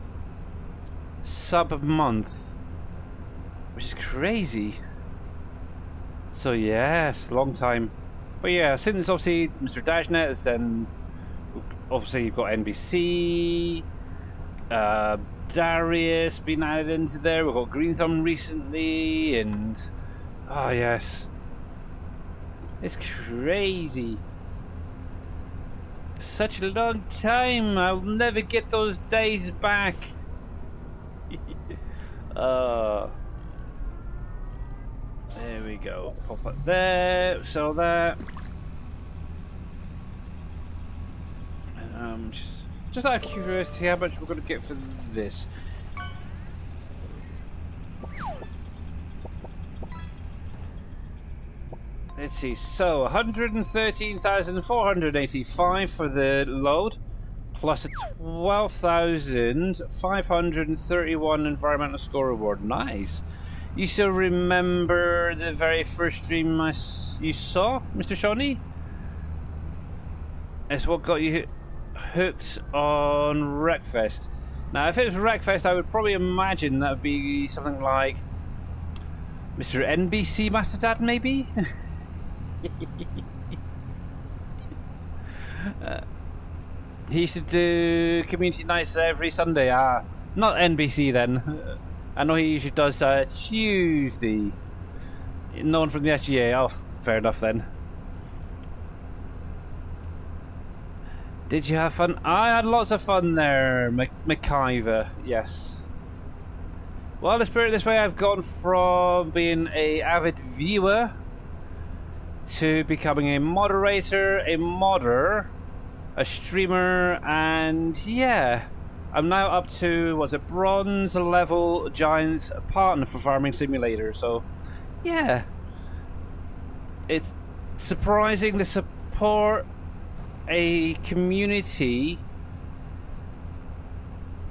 sub month, which is crazy. So yes, long time. But yeah, since obviously Mr. Dashnet has then obviously you've got NBC, Darius being added into there. We've got Green Thumb recently, and oh yes, it's crazy. Such a long time. I'll never get those days back. There we go. Pop up there. Sell that. Just out of curiosity, how much we're going to get for this? Let's see. So 113,485 for the load, plus a 12,531 environmental score reward. Nice. You still remember the very first stream you saw, Mr. Shawnee? It's what got you hooked on Wreckfest. Now, if it was Wreckfest, I would probably imagine that would be something like Mr. NBC Master Dad, maybe? He used to do community nights every Sunday. Not NBC then. I know he usually does Tuesday. No one from the SGA. Oh, fair enough then. Did you have fun? I had lots of fun there, McIver. Yes. Well, let's put it this way. I've gone from being an avid viewer to becoming a moderator, a modder, a streamer, and yeah, I'm now up to, what's it, bronze level Giants partner for Farming Simulator. So yeah, it's surprising the support a community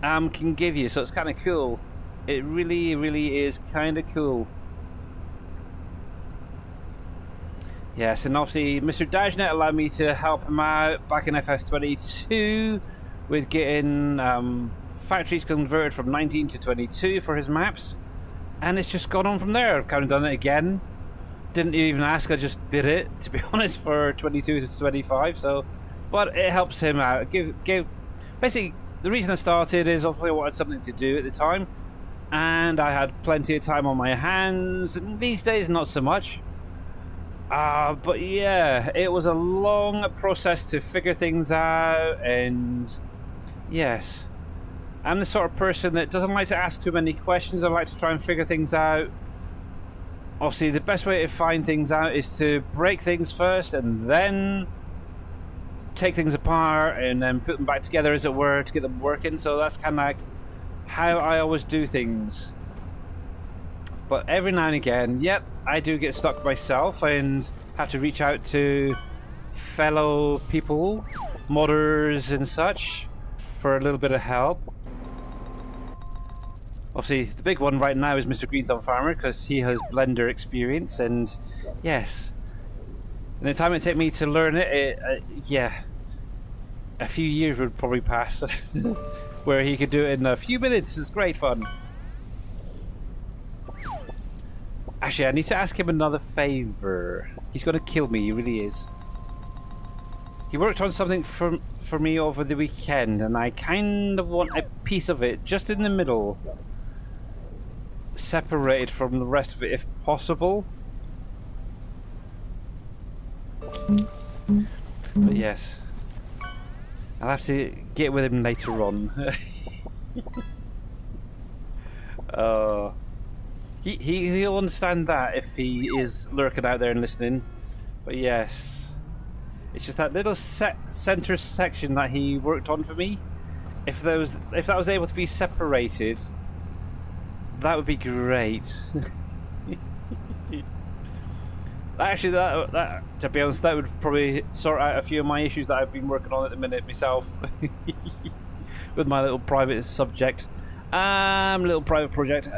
can give you, so it's kind of cool. It really is kind of cool. Yes, and obviously Mr. Dashnet allowed me to help him out back in FS22 with getting factories converted from 19 to 22 for his maps, and it's just gone on from there. I've kind of done it again. Didn't even ask, I just did it, to be honest, for 22 to 25. So, but it helps him out. Basically, the reason I started is obviously I wanted something to do at the time, and I had plenty of time on my hands, and these days not so much. But yeah, it was a long process to figure things out, and yes, I'm the sort of person that doesn't like to ask too many questions. I like to try and figure things out. Obviously, the best way to find things out is to break things first and then take things apart and then put them back together, as it were, to get them working. So that's kind of like how I always do things. But every now and again, yep, I do get stuck myself and have to reach out to fellow people, modders and such, for a little bit of help. Obviously, the big one right now is Mr. Green Thumb Farmer, because he has Blender experience, and yes, in the time it took me to learn it, yeah, a few years would probably pass, where he could do it in a few minutes. It's great fun. Actually, I need to ask him another favor. He's going to kill me, he really is. He worked on something for me over the weekend, and I kind of want a piece of it just in the middle, separated from the rest of it if possible. But yes, I'll have to get with him later on. He'll understand that if he is lurking out there and listening. But yes, it's just that little center section that he worked on for me. If that was able to be separated, that would be great. Actually, that to be honest, that would probably sort out a few of my issues that I've been working on at the minute myself, with my little private subject. Little private project.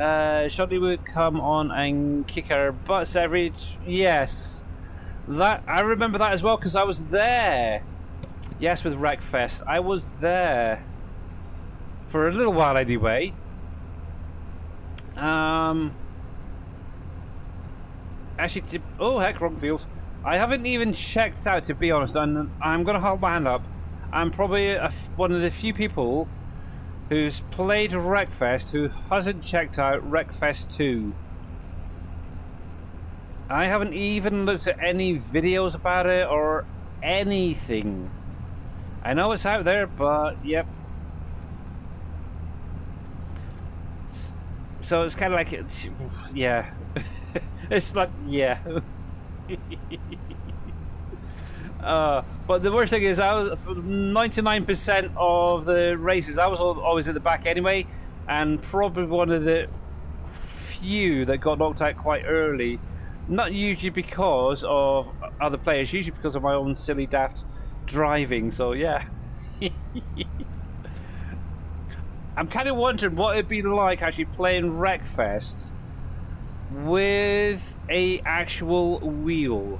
Shortly would come on and kick our butts every... Yes. That, I remember that as well, because I was there. Yes, with Wreckfest. I was there. For a little while anyway. Actually, oh heck, wrong field. I haven't even checked out, to be honest, and I'm going to hold my hand up. I'm probably one of the few people who's played Wreckfest who hasn't checked out Wreckfest 2. I haven't even looked at any videos about it or anything. I know it's out there, but yep. So it's kind of like, yeah. It's like, yeah. But the worst thing is, I was 99% of the races, I was always at the back anyway, and probably one of the few that got knocked out quite early. Not usually because of other players, usually because of my own silly daft driving. So yeah. I'm kind of wondering what it'd be like actually playing Wreckfest with a actual wheel.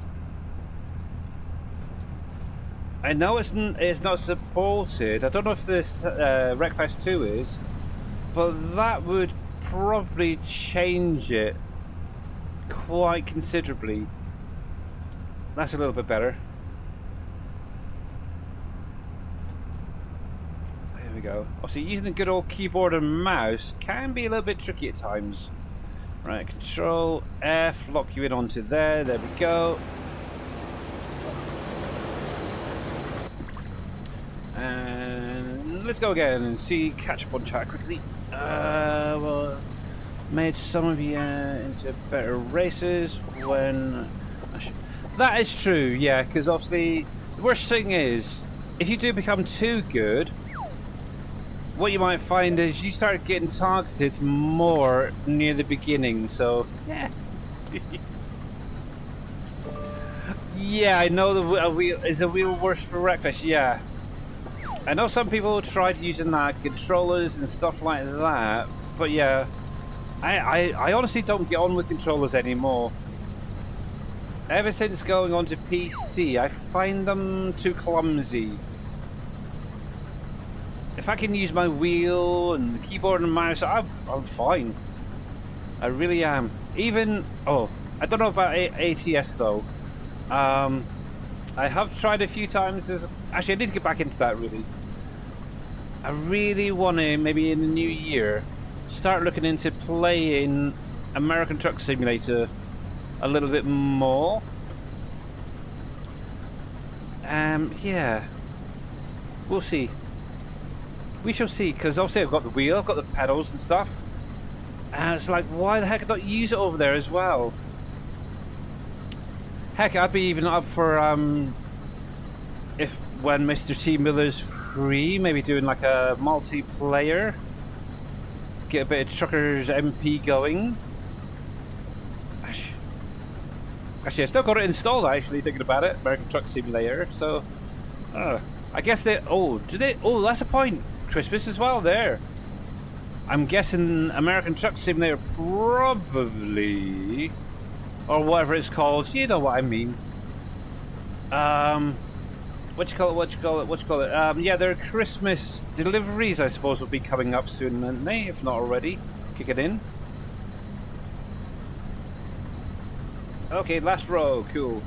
I know it's not supported. I don't know if this Wreckfest 2 is, but that would probably change it quite considerably. That's a little bit better. There we go. Obviously, using the good old keyboard and mouse can be a little bit tricky at times. Right, Control F, lock you in onto there. There we go. And let's go again and catch up on chat quickly. Well, made some of you into better races when... That is true, yeah, because obviously the worst thing is, if you do become too good, what you might find is you start getting targeted more near the beginning, so yeah. Yeah, I know the wheel is a wheel worse for Wreckfest, yeah. I know some people tried using controllers and stuff like that, but yeah, I honestly don't get on with controllers anymore. Ever since going on to PC, I find them too clumsy. If I can use my wheel and keyboard and mouse, I'm fine. I really am. Even, I don't know about ATS though. I have tried a few times. Actually, I need to get back into that, really. I really want to, maybe in the new year, start looking into playing American Truck Simulator a little bit more. Yeah. We'll see. We shall see, because obviously I've got the wheel, I've got the pedals and stuff. And it's like, why the heck not use it over there as well? Heck, I'd be even up for, when Mr. T. Miller's free, maybe doing like a multiplayer. Get a bit of Truckers MP going. Actually, I've still got it installed, actually, thinking about it. American Truck Simulator, so... I guess they... that's a point. Christmas as well, there. I'm guessing American Truck Simulator probably... Or whatever it's called. You know what I mean. What you call it? Yeah, their Christmas deliveries, I suppose, will be coming up soon, won't they? If not already. Kick it in. Okay, last row, cool.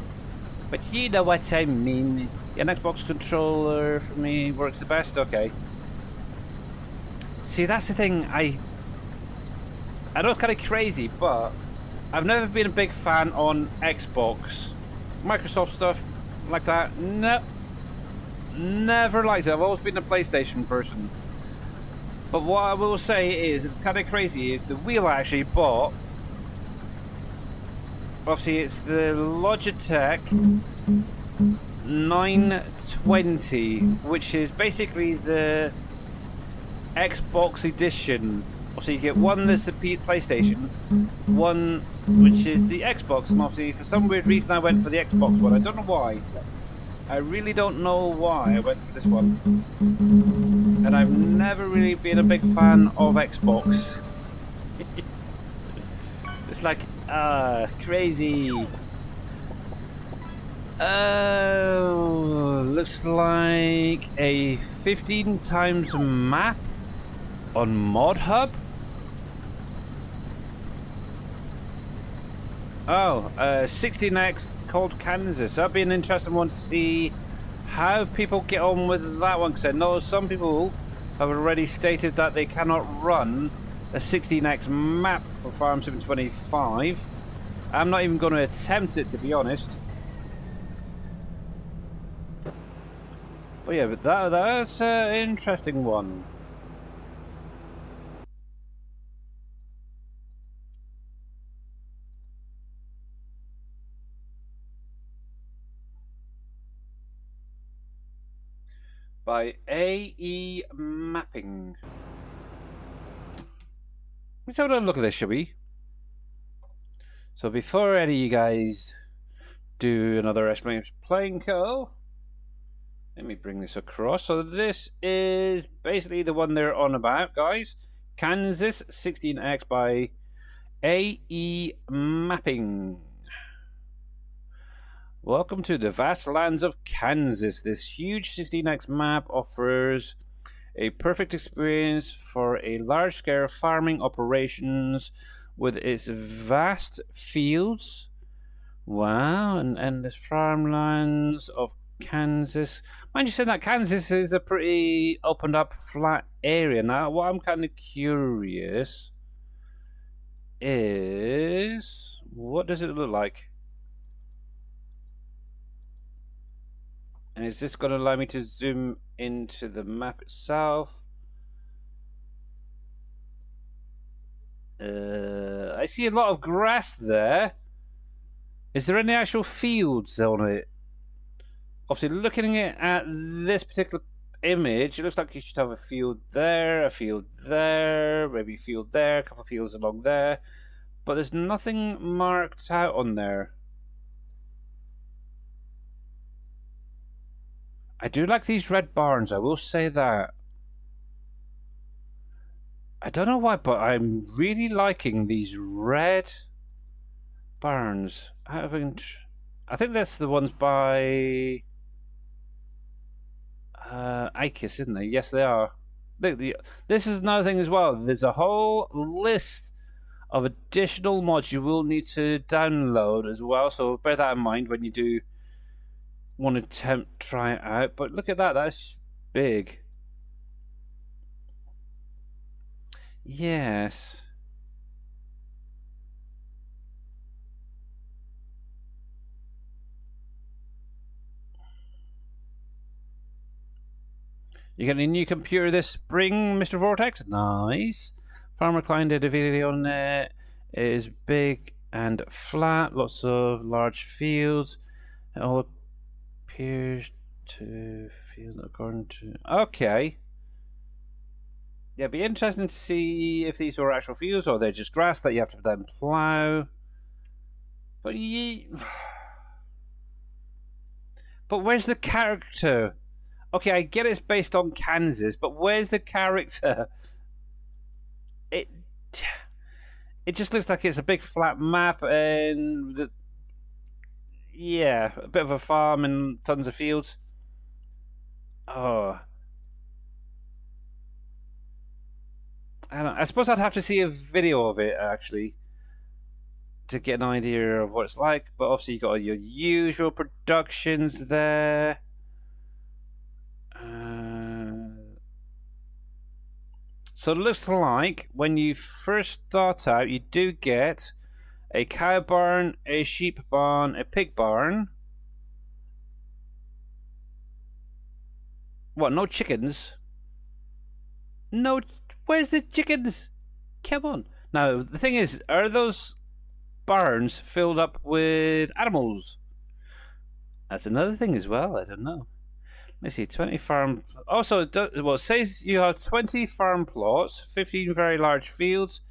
But you know what I mean. An Xbox controller for me works the best. Okay. See, that's the thing. I know it's kind of crazy, but I've never been a big fan on Xbox. Microsoft stuff like that, no. Never liked it. I've always been a PlayStation person. But what I will say is, it's kind of crazy, is the wheel I actually bought. Obviously, it's the Logitech 920, which is basically the Xbox edition. Obviously, you get one that's the PlayStation, one which is the Xbox, and obviously, for some weird reason, I went for the Xbox one. I don't know why. I really don't know why I went for this one. And I've never really been a big fan of Xbox. It's like, crazy. Looks like a 15 times map on Mod Hub. Oh, 16X called Kansas. That'd be an interesting one to see how people get on with that one, because I know some people have already stated that they cannot run a 16X map for Farm Sim 25. I'm not even going to attempt it, to be honest. But yeah, but that's an interesting one. By AE Mapping. Let's have a look at this, shall we? So before any of you guys do another explanation playing co, let me bring this across. So this is basically the one they're on about, guys. Kansas 16X by AE Mapping. Welcome to the vast lands of Kansas. This huge 16X map offers a perfect experience for a large-scale farming operations with its vast fields. Wow, and the farmlands of Kansas. Mind you said that Kansas is a pretty opened up flat area. Now, what I'm kind of curious is, what does it look like? And is this going to allow me to zoom into the map itself? I see a lot of grass there. Is there any actual fields on it? Obviously, looking at this particular image, it looks like you should have a field there, maybe a field there, a couple of fields along there. But there's nothing marked out on there. I do like these red barns, I will say that. I don't know why, but I'm really liking these red barns. I think that's the ones by Icus, isn't they? Yes, they are. Look, this is another thing as well. There's a whole list of additional mods you will need to download as well, so bear that in mind when you do want to try it out. But look at that, that's big. Yes. You get a new computer this spring, Mr. Vortex? Nice. Farmer Klein did a video on it. It is big and flat, lots of large fields. It all appears to field according to... Okay. Yeah, it'd be interesting to see if these were actual fields or they're just grass that you have to then plow. But But where's the character? Okay, I get it's based on Kansas, but where's the character? It just looks like it's a big flat map and yeah, a bit of a farm and tons of fields. Oh, I suppose I'd have to see a video of it actually to get an idea of what it's like. But obviously you got all your usual productions there. So it looks like when you first start out, you do get a cow barn, a sheep barn, a pig barn. What, no chickens? No, where's the chickens? Come on. Now, the thing is, are those barns filled up with animals? That's another thing as well, I don't know. Let's see, 20 farm... Also, it says you have 20 farm plots, 15 very large fields,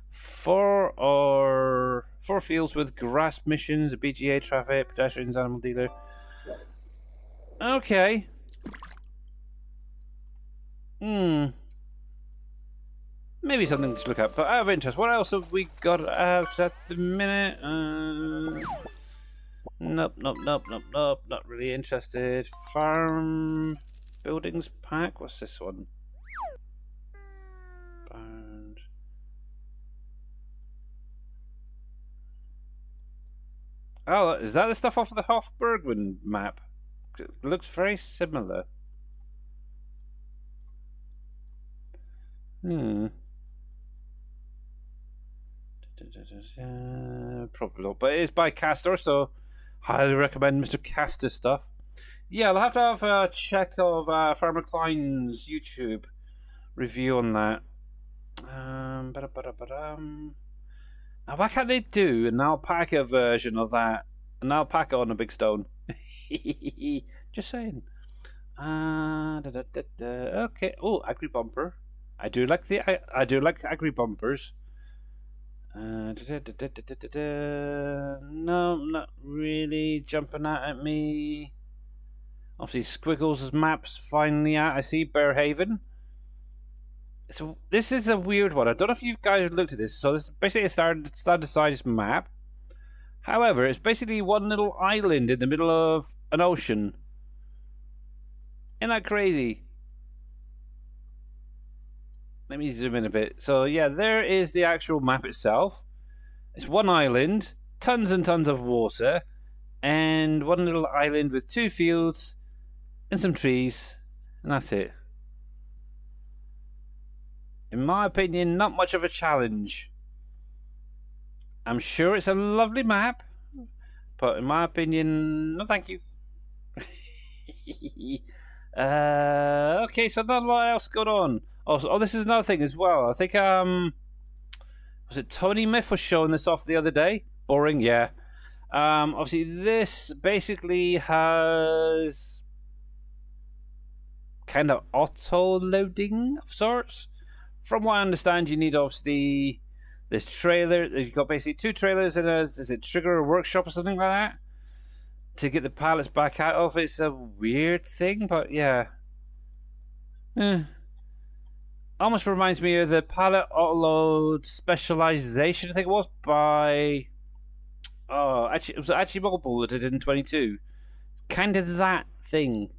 4 fields with grass missions, a BGA traffic, pedestrians, animal dealer. Okay. Maybe something to look at, but out of interest, what else have we got out at the minute? Nope, not really interested. Farm buildings pack, what's this one? Barns. Oh, is that the stuff off of the Hofbergman map? It looks very similar. Probably not, but it is by Castor, so highly recommend Mr. Castor stuff. Yeah, I'll have to have a check of Farmer Klein's YouTube review on that. Now, why can't they do an alpaca version of that? An alpaca on a big stone? Just saying. Okay. Oh, agri bumper. I do like agri bumpers. No, not really jumping out at me. Obviously, Squiggles' maps finally out. I see Bearhaven. So this is a weird one. I don't know if you guys looked at this. So this is basically a standard size map. However, it's basically one little island in the middle of an ocean. Isn't that crazy? Let me zoom in a bit. So yeah, there is the actual map itself. It's one island, tons and tons of water, and one little island with 2 fields and some trees, and that's it. In my opinion, not much of a challenge. I'm sure it's a lovely map, but in my opinion, no thank you. Okay, so not a lot else going on. Oh, this is another thing as well. I think was it Tony Myth was showing this off the other day? Boring, yeah. Obviously, this basically has kind of auto loading of sorts. From what I understand, you need obviously this trailer. You've got basically 2 trailers in is it Trigger or Workshop or something like that to get the pallets back out of. It's a weird thing, but yeah. Almost reminds me of the pallet autoload specialization, I think it was, by... Oh, actually, it was actually Mobile that did it in 22. It's kind of that thing,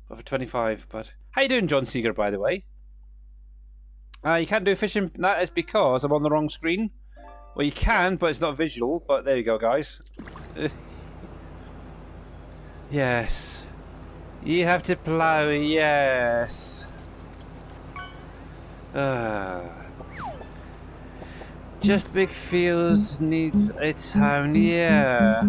but for 25. But how you doing, John Seeger, by the way? You can't do fishing. That is because I'm on the wrong screen. Well, you can, but it's not visual. But there you go, guys. Yes. You have to plow, yes. Just Big Fields needs a town, yeah.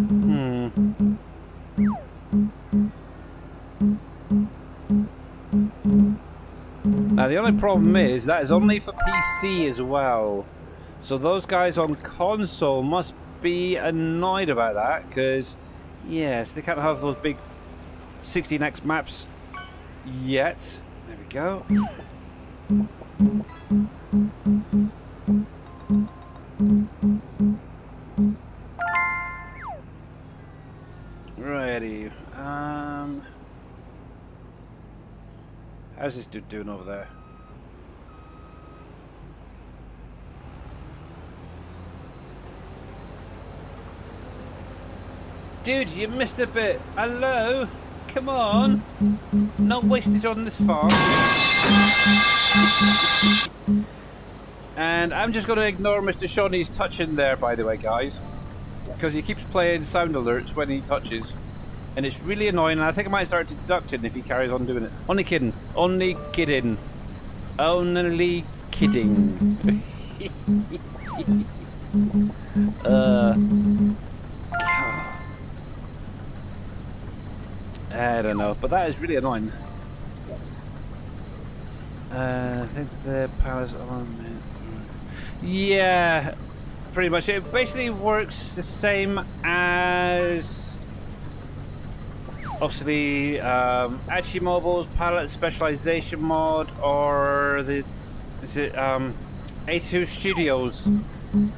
Now the only problem is that is only for PC as well. So those guys on console must be annoyed about that, because yes, they can't have those big 16x maps yet. There we go. Righty. How's this dude doing over there? Dude, you missed a bit. Hello? Come on. Not wasted on this farm. And I'm just going to ignore Mr. Shawnee's touching there, by the way, guys. Because he keeps playing sound alerts when he touches. And it's really annoying, and I think I might start deducting if he carries on doing it. Only kidding. Only kidding. Only kidding. I don't know, but that is really annoying. I think the powers on. Yeah, pretty much. It basically works the same as obviously Mobile's palette specialization mod, or the 82 Studios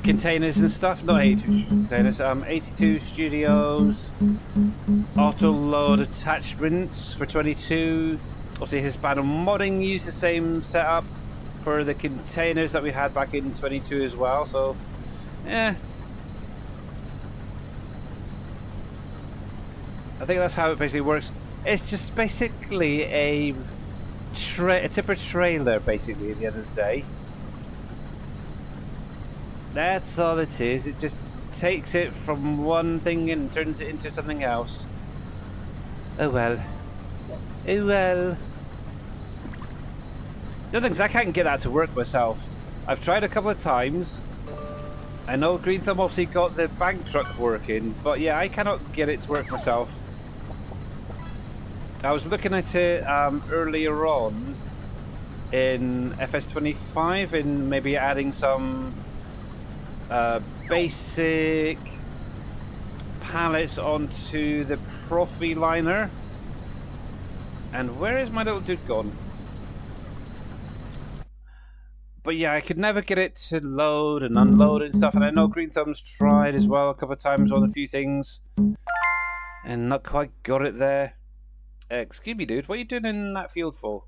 containers and stuff. Not 82 containers. 82 Studios auto load attachments for 22. Obviously, Hispano modding used the same setup for the containers that we had back in 22 as well. So, yeah. I think that's how it basically works. It's just basically a tipper trailer, basically, at the end of the day. That's all it is. It just takes it from one thing and turns it into something else. Oh well. Oh well. The other thing is I can't get that to work myself. I've tried a couple of times. I know Green Thumb obviously got the bank truck working, but yeah, I cannot get it to work myself. I was looking at it earlier on in FS25 and maybe adding some basic pallets onto the Profi liner. And where is my little dude gone? But yeah, I could never get it to load and unload and stuff. And I know Green Thumb's tried as well a couple of times on a few things. And not quite got it there. Excuse me, dude. What are you doing in that field for?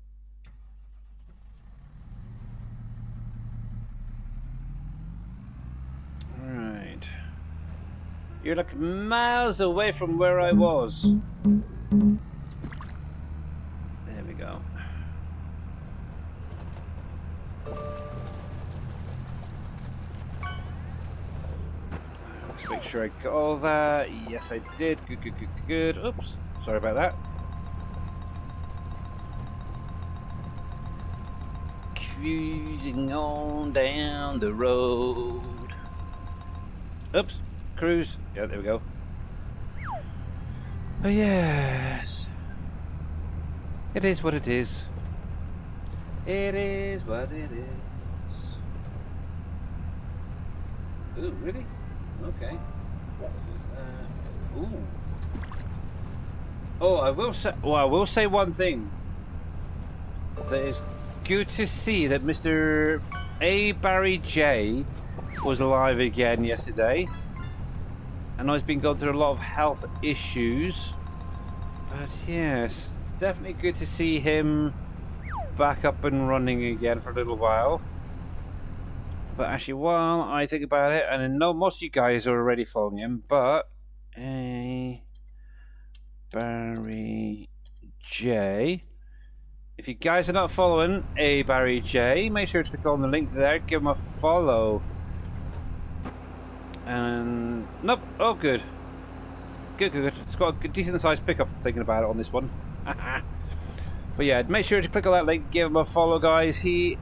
Right. You're like miles away from where I was. There we go. Let's make sure I got all that. Yes, I did. Good, good, good, good. Oops. Sorry about that. Cruising on down the road. Oops. Cruise. Yeah, there we go. Oh, yes. It is what it is. It is what it is. Ooh, really? Okay. Ooh. Oh, I will say. Well, I will say one thing. That is good to see that Mr. A. Barry J was alive again yesterday. I know he's been going through a lot of health issues, but yes, definitely good to see him back up and running again for a little while. But actually, while I think about it, and I know most of you guys are already following him, but A. Barry J. If you guys are not following A. Barry J, make sure to click on the link there, give him a follow. And nope, oh good. Good, good, good. It's got a decent sized pickup thinking about it on this one. But yeah, make sure to click on that link, give him a follow, guys. He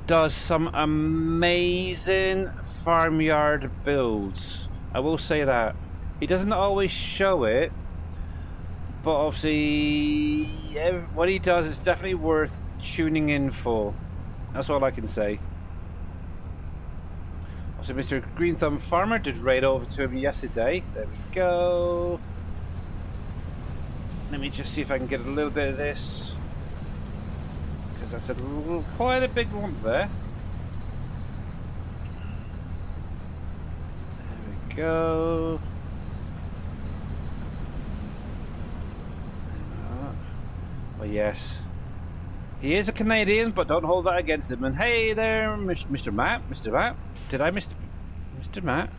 does some amazing farmyard builds. I will say that. He doesn't always show it, but obviously what he does is definitely worth tuning in for. That's all I can say. So Mr. Green Thumb Farmer did raid over to him yesterday. There we go. Let me just see if I can get a little bit of this, because that's quite a big lump there. There we go. But yes, he is a Canadian, but don't hold that against him. And hey there, Mr. Matt. Mr. Matt. Did I miss Mr. Matt?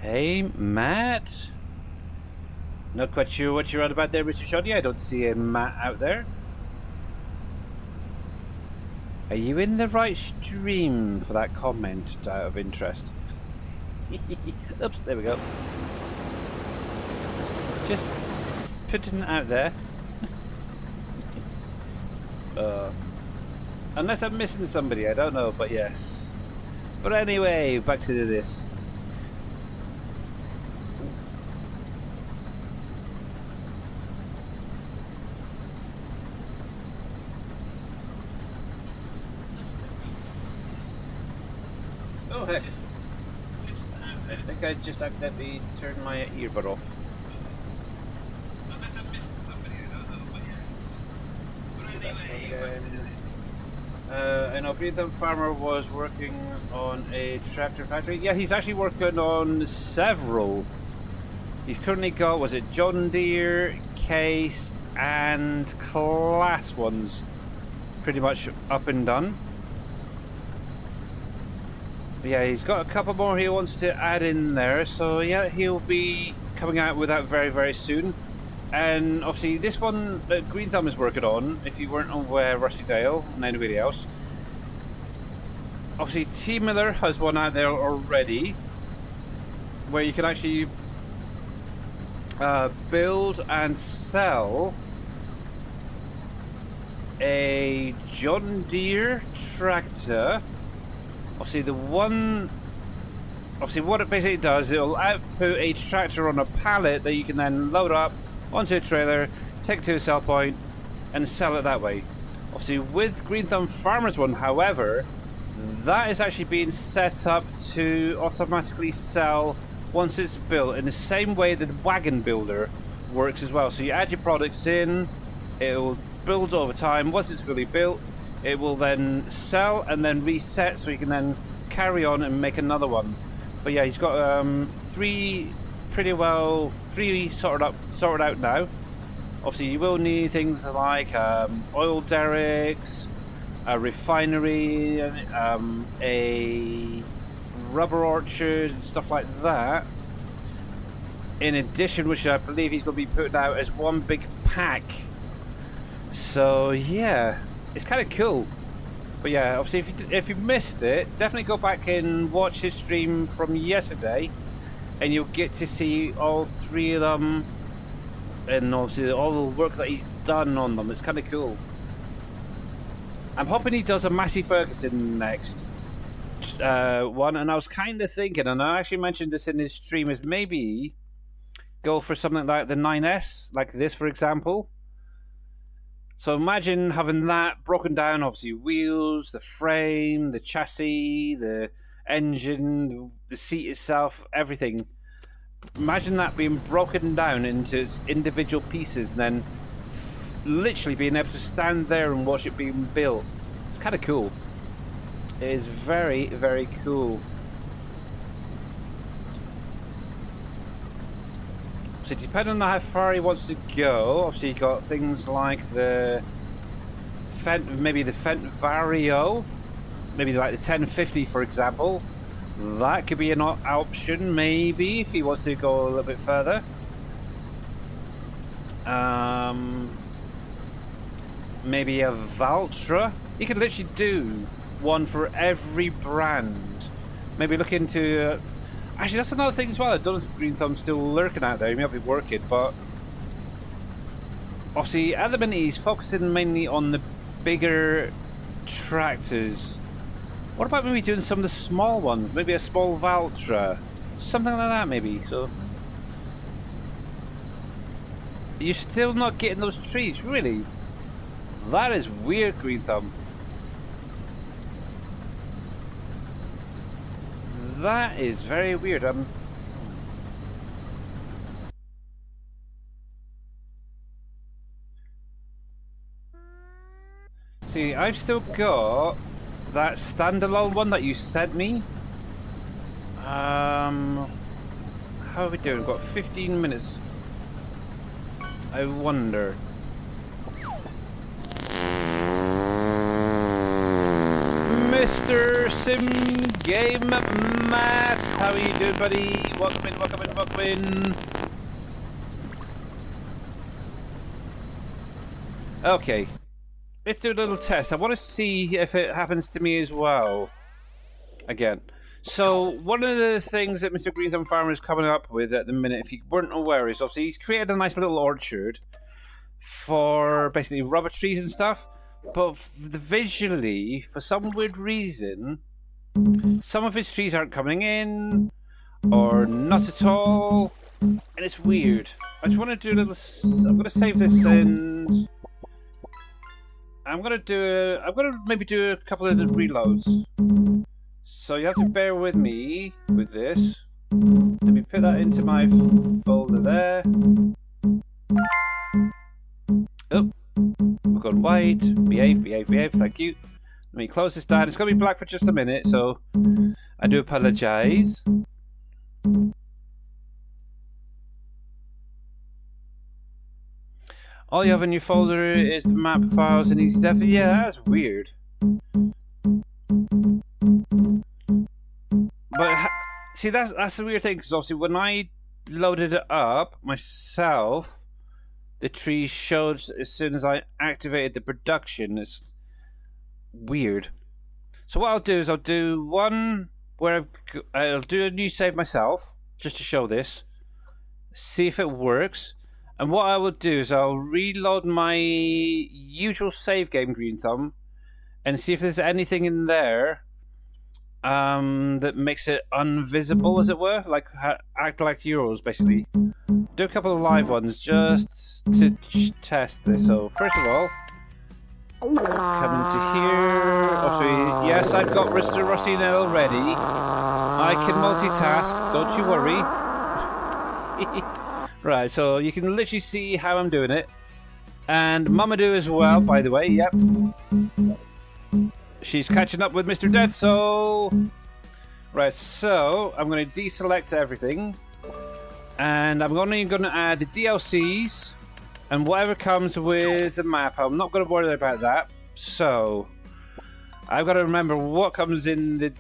Hey, Matt. Not quite sure what you're on about there, Mr. Shoddy. I don't see a Matt out there. Are you in the right stream for that comment, out of interest? Oops, there we go. Just putting it out there. Unless I'm missing somebody, I don't know, but yes. But anyway, back to this. Oh heck. I think I just accidentally turned my earbud off. Unless I'm missing somebody, I don't know, but yes. But anyway, I know Green Thumb Farmer was working on a tractor factory. Yeah, he's actually working on several. He's currently got, was it John Deere, Case, and Class ones pretty much up and done. But yeah, he's got a couple more he wants to add in there, so yeah, he'll be coming out with that very, very soon. And obviously this one that Green Thumb is working on, if you weren't aware, Rusty Dale and anybody else, obviously T Miller has one out there already where you can actually build and sell a John Deere tractor. Obviously what it basically does, it'll output a tractor on a pallet that you can then load up onto a trailer, take it to a sell point and sell it that way. Obviously with Green Thumb Farmer's one, however, that is actually being set up to automatically sell once it's built, in the same way that the wagon builder works as well. So you add your products in, it will build over time. Once it's fully built, it will then sell and then reset, so you can then carry on and make another one. But yeah, he's got three sorted out now. Obviously you will need things like oil derricks, a refinery, a rubber orchard and stuff like that. In addition, which I believe he's going to be putting out as one big pack. So yeah, it's kind of cool. But yeah, obviously if you missed it, definitely go back and watch his stream from yesterday, and you'll get to see all three of them, and obviously all the work that he's done on them. It's kind of cool. I'm hoping he does a Massey Ferguson next one, and I was kind of thinking, and I actually mentioned this in his stream, is maybe go for something like the 9S, like this for example. So imagine having that broken down, obviously wheels, the frame, the chassis, the engine, the seat itself, everything. Imagine that being broken down into its individual pieces and then literally being able to stand there and watch it being built. It's kind of cool. It is very, very cool. So depending on how far he wants to go, obviously you got things like the maybe the Fendt Vario, maybe like the 1050 for example. That could be an option maybe if he wants to go a little bit further. Maybe a Valtra. You could literally do one for every brand. Maybe look into actually, that's another thing as well. I don't know if Green Thumb's still lurking out there. He may not be working, but obviously at the minute he's focusing mainly on the bigger tractors. What about maybe doing some of the small ones? Maybe a small Valtra, something like that maybe. So you're still not getting those trees, really? That is weird, Green Thumb. That is very weird. See, I've still got that standalone one that you sent me. How are we doing? We've got 15 minutes. I wonder. Mr. Sim Game Matt, how are you doing, buddy? Welcome in, welcome in, welcome in. Okay, let's do a little test. I want to see if it happens to me as well. Again. So, one of the things that Mr. Green Thumb Farmer is coming up with at the minute, if you weren't aware, is obviously he's created a nice little orchard for basically rubber trees and stuff. But visually, for some weird reason, some of his trees aren't coming in, or not at all, and it's weird. I just want to do a little. I'm going to save this and I'm going to maybe do a couple of the reloads. So you have to bear with me with this. Let me put that into my folder there. Oh. We've gone white. Behave, behave, behave. Thank you. Let me close this down. It's going to be black for just a minute, so I do apologise. All you have in your folder is the map files and easy def. Yeah, that's weird. But see, that's the weird thing, because obviously when I loaded it up myself, the tree showed as soon as I activated the production. It's weird. So what I'll do is I'll do one where I'll do a new save myself, just to show this. See if it works. And what I will do is I'll reload my usual save game, Green Thumb, and see if there's anything in there that makes it invisible, as it were, like act like Euros, basically. Do a couple of live ones just to test this. So first of all, come into here. Also, yes, I've got Mr. Rossinell ready. I can multitask, don't you worry. Right, so you can literally see how I'm doing it. And Mamadou as well, by the way, yep. She's catching up with Mr. Deadso. Right, so I'm going to deselect everything. And I'm only going to add the DLCs and whatever comes with the map. I'm not going to worry about that. So I've got to remember what comes in the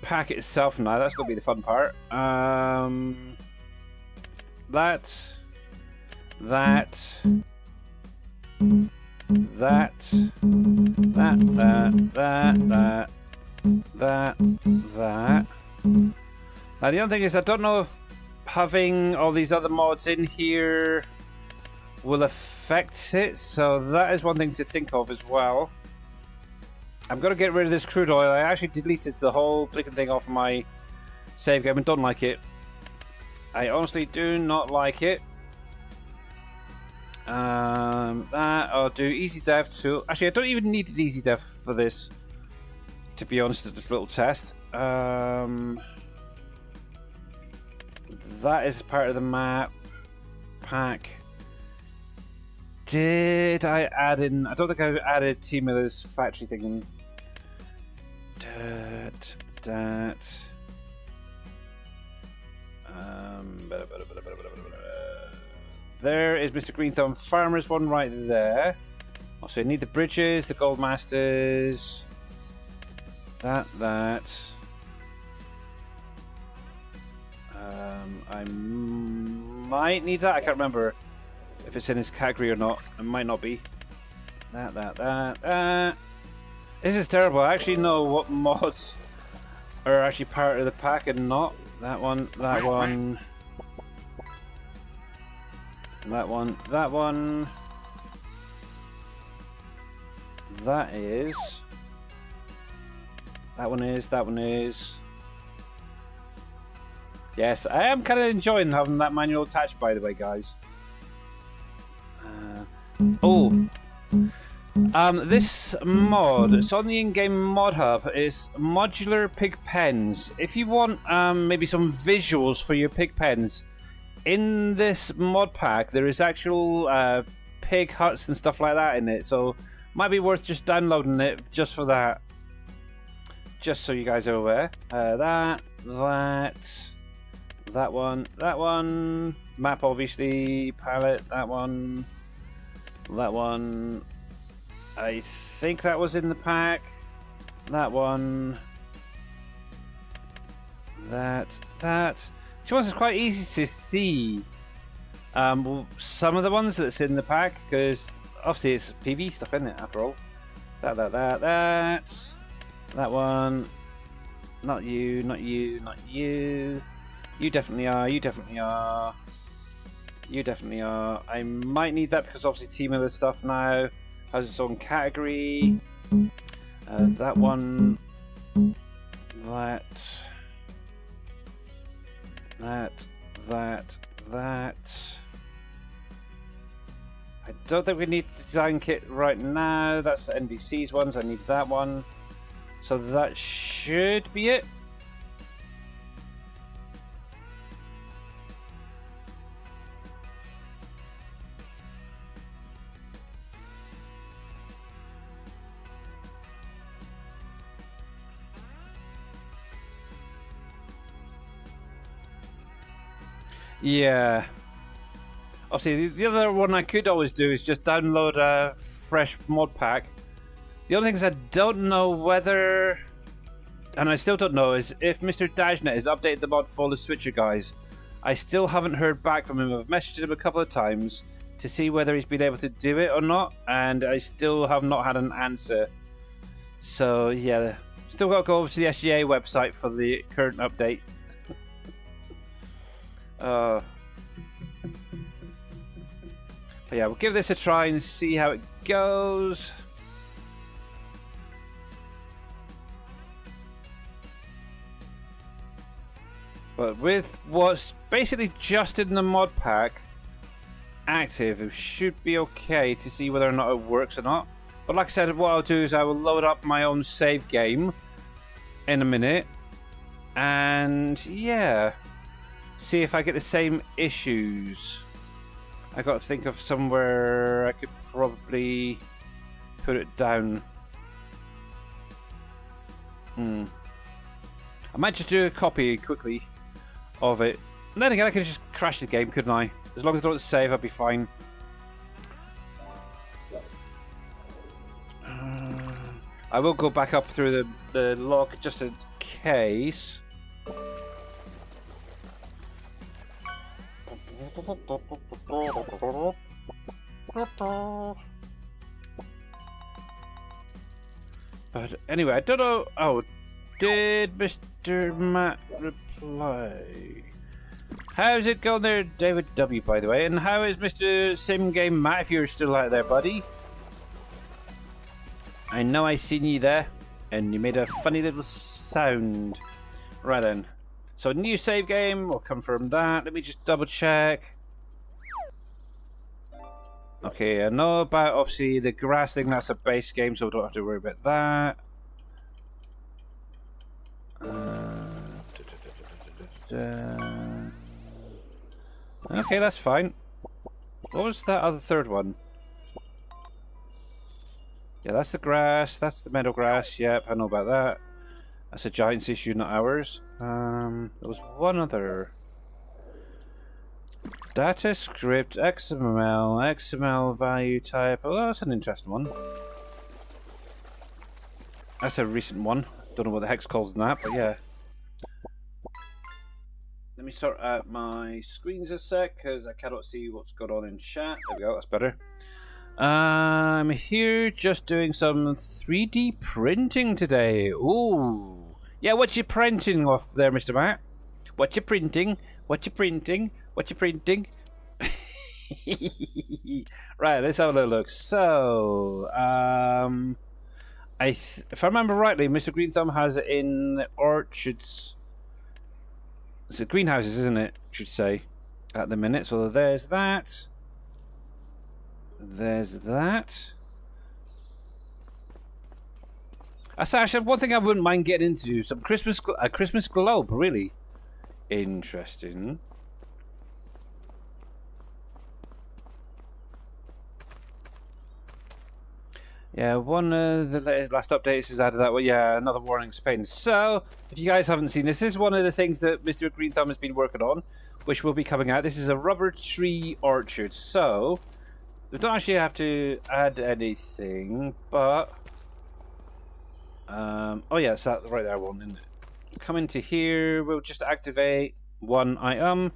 pack itself now. That's going to be the fun part. That. Now the other thing is I don't know if having all these other mods in here will affect it, so that is one thing to think of as well. I'm going to get rid of this crude oil. I actually deleted the whole blinking thing off my save game and don't like it. I honestly do not like it. That I'll do easy dev too. Actually, I don't even need an easy dev for this, to be honest, at this little test. That is part of the map pack. Did I add in? I don't think I added T Miller's factory thing in. There is Mr. Green Thumb Farmer's one right there. Also, I need the bridges, the gold masters. That. I might need that. I can't remember if it's in his category or not. It might not be. That. This is terrible. I actually know what mods are actually part of the pack and not. That one. That one. That is. That one is. Yes, I am kind of enjoying having that manual attached, by the way, guys. This mod, it's on the in-game mod hub, is modular pig pens. If you want maybe some visuals for your pig pens, in this mod pack there is actual pig huts and stuff like that in it, so might be worth just downloading it just for that. Just so you guys are aware. That one. Map, obviously. Palette, that one. I think that was in the pack. That one. That. To be honest, it's quite easy to see some of the ones that's in the pack, because obviously it's PV stuff, isn't it, after all. That one. Not you. You definitely are. I might need that because obviously Team Miller stuff now has its own category. That one. That. I don't think we need the design kit right now. That's the NBC's ones. I need that one. So that should be it. Yeah. Obviously, the other one I could always do is just download a fresh mod pack. The only thing is I don't know whether, and I still don't know, is if Mr. Dajnet has updated the mod for the Switcher guys. I still haven't heard back from him. I've messaged him a couple of times to see whether he's been able to do it or not, and I still have not had an answer. So yeah, still got to go over to the SGA website for the current update. But yeah, we'll give this a try and see how it goes. But with what's basically just in the mod pack active, it should be okay to see whether or not it works or not. But like I said, what I'll do is I will load up my own save game in a minute. And yeah, see if I get the same issues. I got to think of somewhere I could probably put it down. I might just do a copy quickly of it. And then again, I could just crash the game, couldn't I? As long as I don't save, I'll be fine. I will go back up through the log just in case. But anyway, I don't know. Oh, did Mr. Matt reply? How's it going there, David W, by the way? And how is Mr. Sim Game Matt, if you're still out there, buddy? I know I seen you there, and you made a funny little sound. Right then. So new save game, we'll confirm that. Let me just double check. Okay, I know about obviously the grass thing, that's a base game, so we don't have to worry about that. Okay, that's fine. What was that other third one? Yeah, that's the grass, that's the meadow grass, yep, I know about that. That's a Giants issue, not ours. There was one other. Data script, XML value type. Oh, that's an interesting one. That's a recent one. Don't know what the heck's called in that, but yeah. Let me sort out my screens a sec, because I cannot see what's going on in chat. There we go, that's better. I'm here just doing some 3D printing today. Ooh. Yeah, what you printing off there, Mr. Matt? What you printing? What you printing? What you printing? Right, let's have a little look. So, if I remember rightly, Mr. Green Thumb has it in the orchards. It's the greenhouses, isn't it? I should say at the minute. So there's that. There's that. That's actually one thing I wouldn't mind getting into. Some a Christmas globe, really interesting. Yeah, one of the last updates has added that. Well, yeah, another warning Spain. So, if you guys haven't seen this is one of the things that Mr. Green Thumb has been working on, which will be coming out. This is a rubber tree orchard. So, we don't actually have to add anything, but oh yeah, it's that right there one, isn't it? Come into here, we'll just activate one item,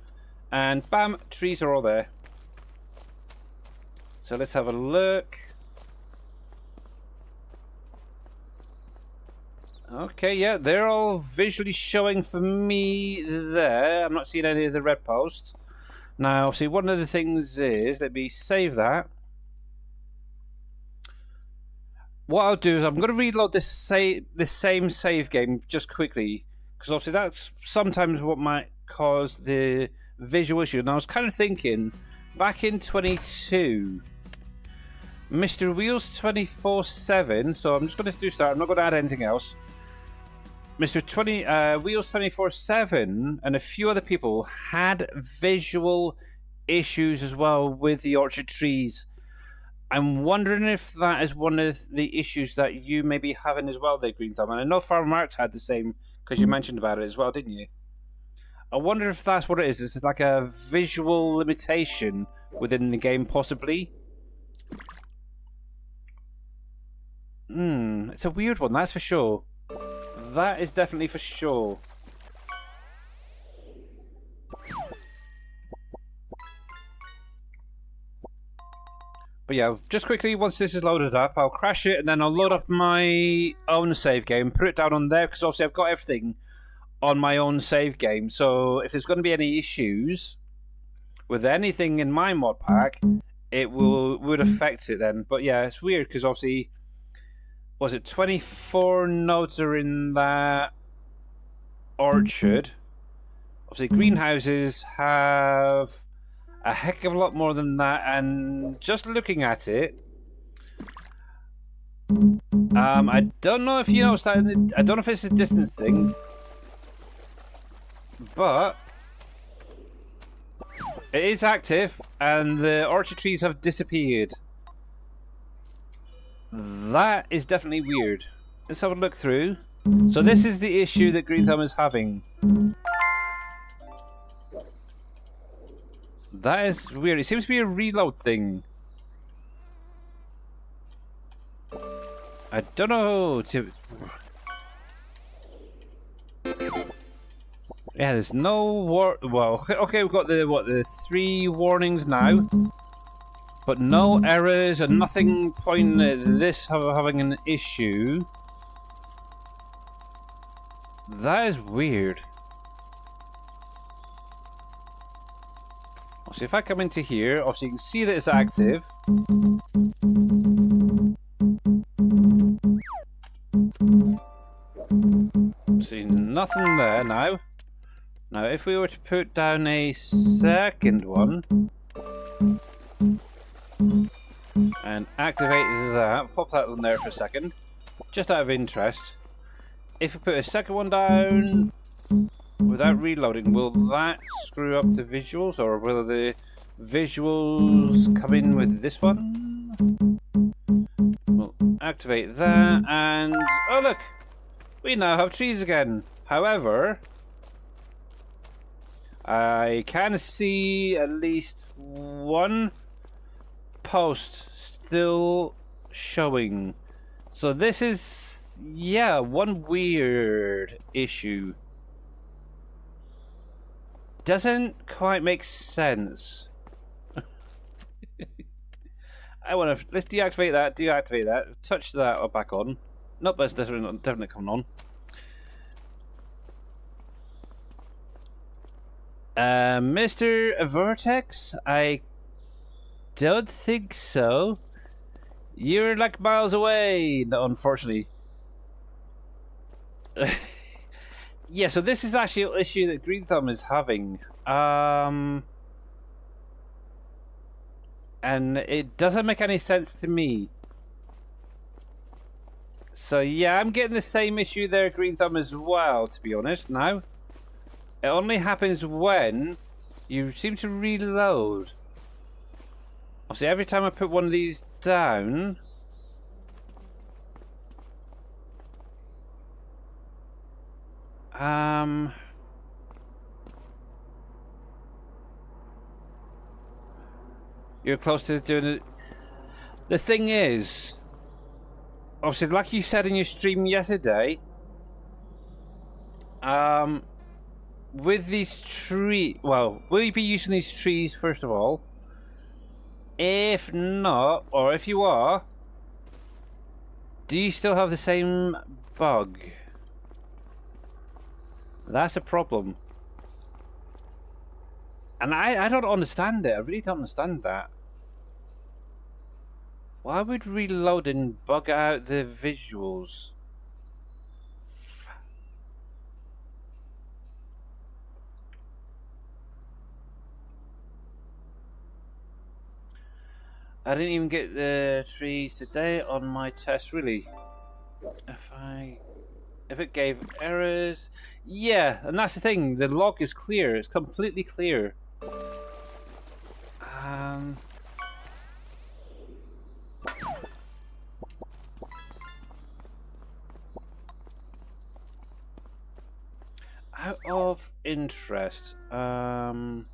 and bam, trees are all there. So let's have a look. Okay, yeah, they're all visually showing for me there. I'm not seeing any of the red posts. Now, see, one of the things is, let me save that. What I'll do is I'm going to reload this same save game just quickly, because obviously that's sometimes what might cause the visual issue. And I was kind of thinking, back in 22, Mr. Wheels 24/7. So I'm just going to do start. I'm not going to add anything else. Mr. Wheels 24/7 and a few other people had visual issues as well with the orchard trees. I'm wondering if that is one of the issues that you may be having as well there, Green Thumb. And I know Farmer Mark's had the same, because you mentioned about it as well, didn't you? I wonder if that's what it is. It's like a visual limitation within the game, possibly. It's a weird one, that's for sure. That is definitely for sure. But yeah, just quickly, once this is loaded up, I'll crash it and then I'll load up my own save game, put it down on there, because obviously I've got everything on my own save game. So if there's going to be any issues with anything in my mod pack, it would affect it then. But yeah, it's weird because obviously, was it 24 nodes are in that orchard? Obviously, greenhouses have a heck of a lot more than that, and just looking at it, I don't know if you noticed that. I don't know if it's a distance thing, but it is active, and the orchard trees have disappeared. That is definitely weird. Let's have a look through. So this is the issue that Green Thumb is having. That is weird. It seems to be a reload thing. I don't know. Yeah, there's no well, okay, we've got the 3 warnings now, but no errors and nothing pointing at this having an issue. That is weird. So if I come into here, obviously you can see that it's active. See nothing there now. Now if we were to put down a second one and activate that, pop that on there for a second, just out of interest. If we put a second one down without reloading, will that screw up the visuals, or will the visuals come in with this one? We'll activate that, and oh look! We now have trees again. However, I can see at least one post still showing. So this is, yeah, one weird issue. Doesn't quite make sense. Let's deactivate that, touch that back on. Nope, that's definitely coming on. Mr. Vortex, I don't think so. You're like miles away, unfortunately. Yeah, so this is actually an issue that Green Thumb is having. And it doesn't make any sense to me. So yeah, I'm getting the same issue there, Green Thumb, as well, to be honest, now. It only happens when you seem to reload. Obviously, every time I put one of these down... You're close to doing it. The thing is, obviously, like you said in your stream yesterday, with these trees, well, will you be using these trees first of all? If not, or if you are, do you still have the same bug? That's a problem. And I don't understand it. I really don't understand that. Why would reloading bug out the visuals? I didn't even get the trees today on my test, really. If it gave errors... Yeah, and that's the thing. The log is clear. It's completely clear. Out of interest, let's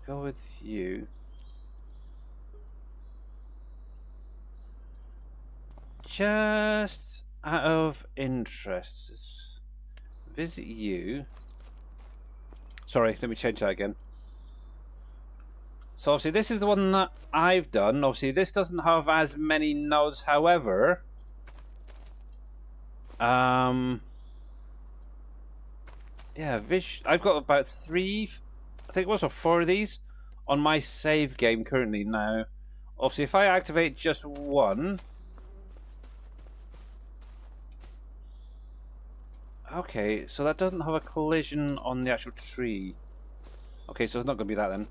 go with you. Just out of interest, Visit you. Sorry, let me change that again. So obviously this is the one that I've done. Obviously this doesn't have as many nodes, however. Yeah, I've got about 3, I think it was, or 4 of these on my save game currently now. Obviously if I activate just one. Okay, so that doesn't have a collision on the actual tree. Okay, so it's not going to be that then.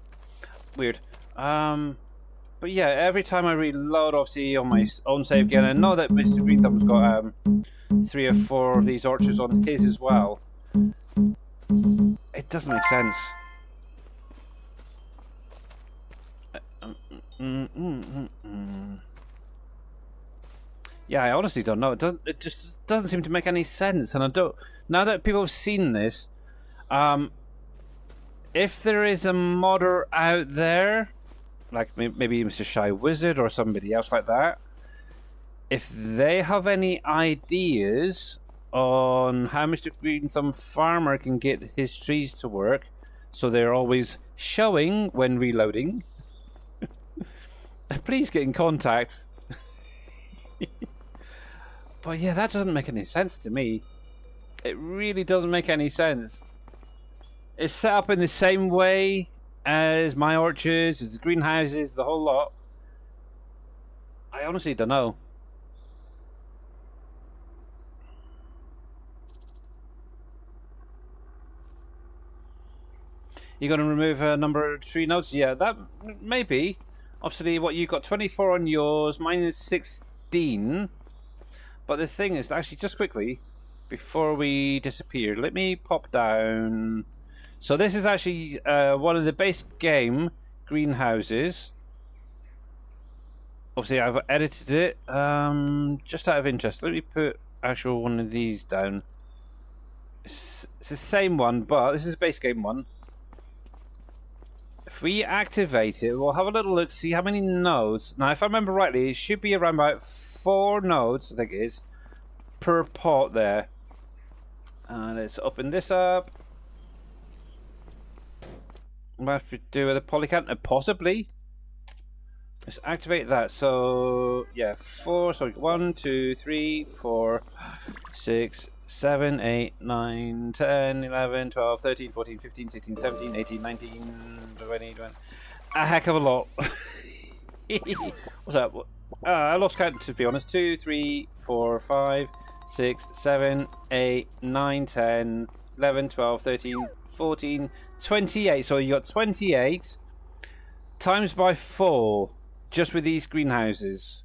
Weird. But yeah, every time I reload, obviously on my own save game, I know that Mr. Green Thumb's got 3 or 4 of these orchards on his as well. It doesn't make sense. Yeah, I honestly don't know. It just doesn't seem to make any sense, and I don't. Now that people have seen this, if there is a modder out there, like maybe Mr. Shy Wizard or somebody else like that, if they have any ideas on how Mr. Green Thumb Farmer can get his trees to work so they're always showing when reloading, please get in contact. But yeah, that doesn't make any sense to me. It really doesn't make any sense. It's set up in the same way as my orchards, as the greenhouses, the whole lot. I honestly don't know. You're going to remove a number of tree nodes? Yeah, that maybe. Obviously, what you've got 24 on yours, mine is 16. But the thing is, actually, just quickly, before we disappear, let me pop down. So this is actually one of the base game greenhouses. Obviously, I've edited it just out of interest. Let me put actual one of these down. It's the same one, but this is base game one. If we activate it, we'll have a little look, see how many nodes. Now, if I remember rightly, it should be around about 4 nodes, I think it is, per pot there. Let's open this up. What have to do with a polycount? Possibly. Let's activate that. So, yeah, 4. So, 1, 2, 3, 4, 6, 7, 8, 9, 10, 11, 12, 13, 14, 15, 16, 17, 18, 19, 20. A heck of a lot. What's that? I lost count, to be honest. 2, 3, 4, 5, 6, 7, 8, 9, 10, 11, 12, 13, 14, 28. So you got 28 times by 4 just with these greenhouses.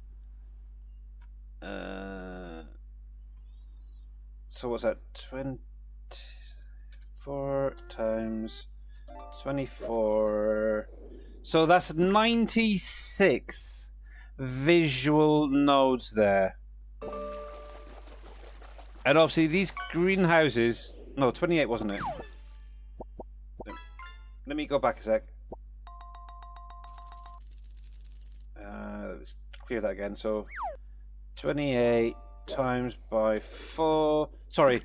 So what's that? 24 times 24. So that's 96 visual nodes there. And obviously these greenhouses... No, 28 wasn't it? Let me go back a sec. Let's clear that again. So 28 times by 4... Sorry,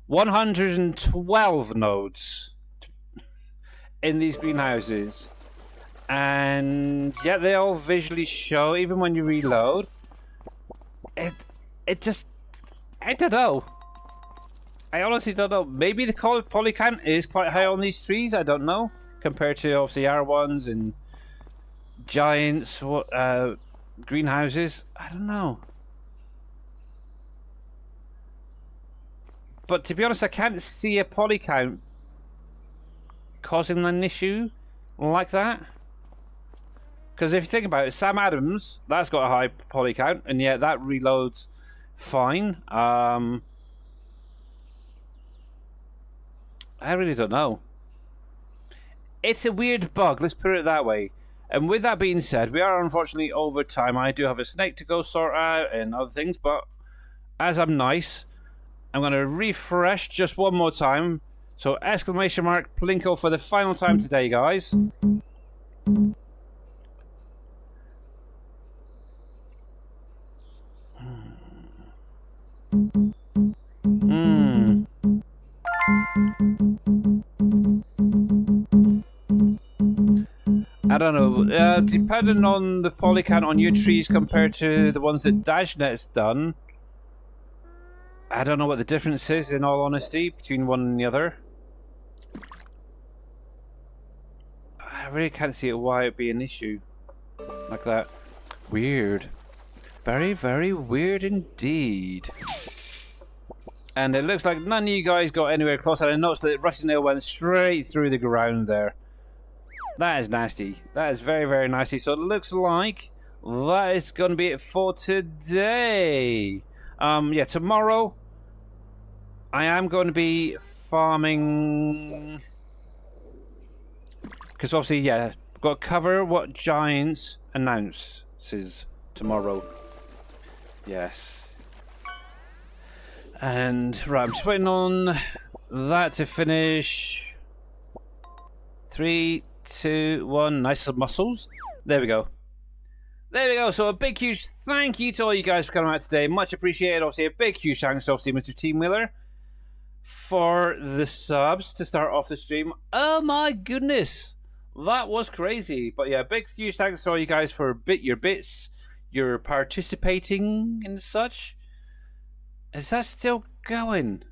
112 nodes in these greenhouses. And yeah, they all visually show, even when you reload. It just... I don't know. I honestly don't know. Maybe the poly count is quite high on these trees. I don't know. Compared to obviously R1s and giants, greenhouses. I don't know. But to be honest, I can't see a poly count causing an issue like that. Because if you think about it, Sam Adams, that's got a high poly count, and yet that reloads fine. I really don't know. It's a weird bug, let's put it that way. And with that being said, we are unfortunately over time. I do have a snake to go sort out and other things, but as I'm nice, I'm going to refresh just one more time. So exclamation mark Plinko for the final time today, guys. don't know. Depending on the poly count on your trees compared to the ones that Dashnet's done, I don't know what the difference is, in all honesty, between one and the other. I really can't see why it'd be an issue like that. Weird. Very, very weird indeed. And it looks like none of you guys got anywhere close, and I noticed that Rusty Nail went straight through the ground there. That is nasty. That is very, very nasty. So it looks like that is going to be it for today. Yeah, tomorrow I am going to be farming, because obviously, yeah, got to cover what Giants announces tomorrow. Yes. And, right, I'm just waiting on that to finish. 3, 2, 1. Nice muscles. There we go. There we go. So a big, huge thank you to all you guys for coming out today. Much appreciated. Obviously, a big, huge thanks to obviously Mr. Team Wheeler for the subs to start off the stream. Oh my goodness. That was crazy. But yeah, big, huge thanks to all you guys for your bits, your participating and such. Is that still going?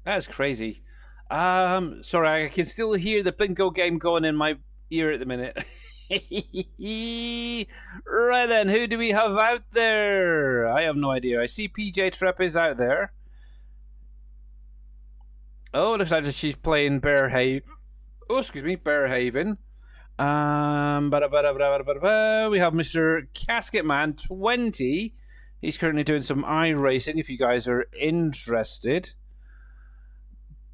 That's crazy. Sorry, I can still hear the bingo game going in my ear at the minute. Right then, who do we have out there? I have no idea. I see PJ Trepp is out there. Oh, it looks like she's playing Bearhaven. Oh, excuse me, Bearhaven. We have Mr. Casket Man 20. He's currently doing some iRacing if you guys are interested.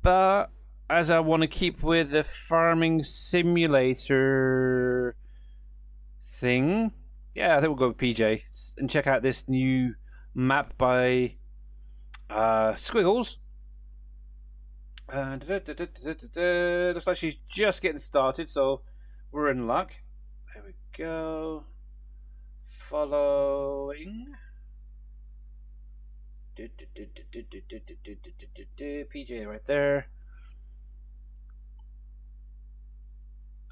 But as I want to keep with the farming simulator thing, yeah, I think we'll go with PJ and check out this new map by Squiggles. Looks like she's just getting started, so we're in luck. There we go. Following. PJ right there.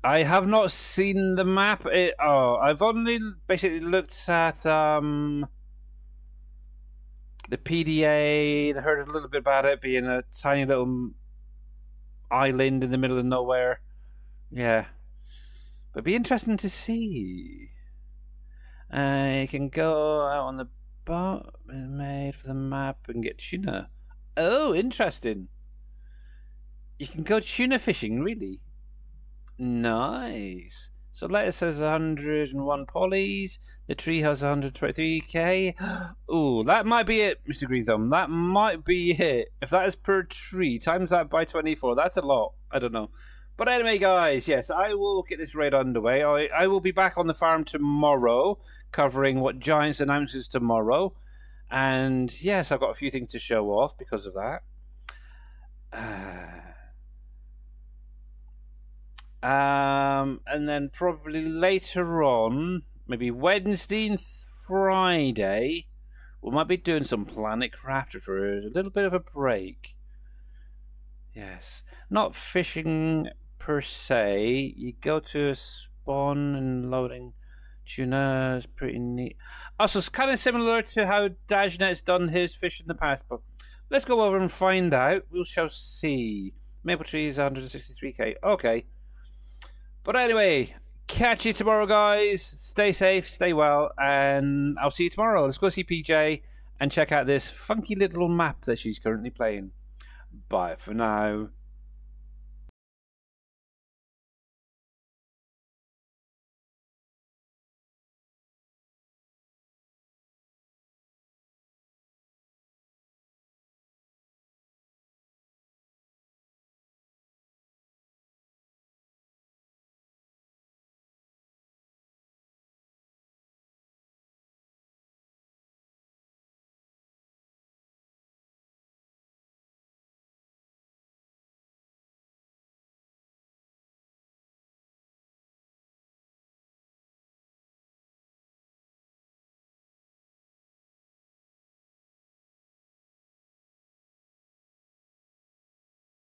I have not seen the map. I've only basically looked at the PDA and heard a little bit about it being a tiny little island in the middle of nowhere. Yeah, but it'd be interesting to see. You can go out on the boat made for the map and get tuna. Oh, interesting. You can go tuna fishing, really? Nice. So lettuce has 101 polys. The tree has 123k. Ooh, that might be it, Mr. Green Thumb. That might be it. If that is per tree, times that by 24, that's a lot. I don't know. But anyway, guys, yes, I will get this raid underway. I will be back on the farm tomorrow, covering what Giants announces tomorrow. And yes, I've got a few things to show off because of that. And then probably later on, maybe Wednesday and Friday, we might be doing some Planet Crafter for a little bit of a break. Yes. Not fishing per se. You go to a spawn and loading tuna is pretty neat. Also, it's kind of similar to how Dajnet's done his fish in the past, but let's go over and find out. We shall see. Maple tree is 163k. Okay. But anyway, catch you tomorrow, guys. Stay safe, stay well, and I'll see you tomorrow. Let's go see PJ and check out this funky little map that she's currently playing. Bye for now.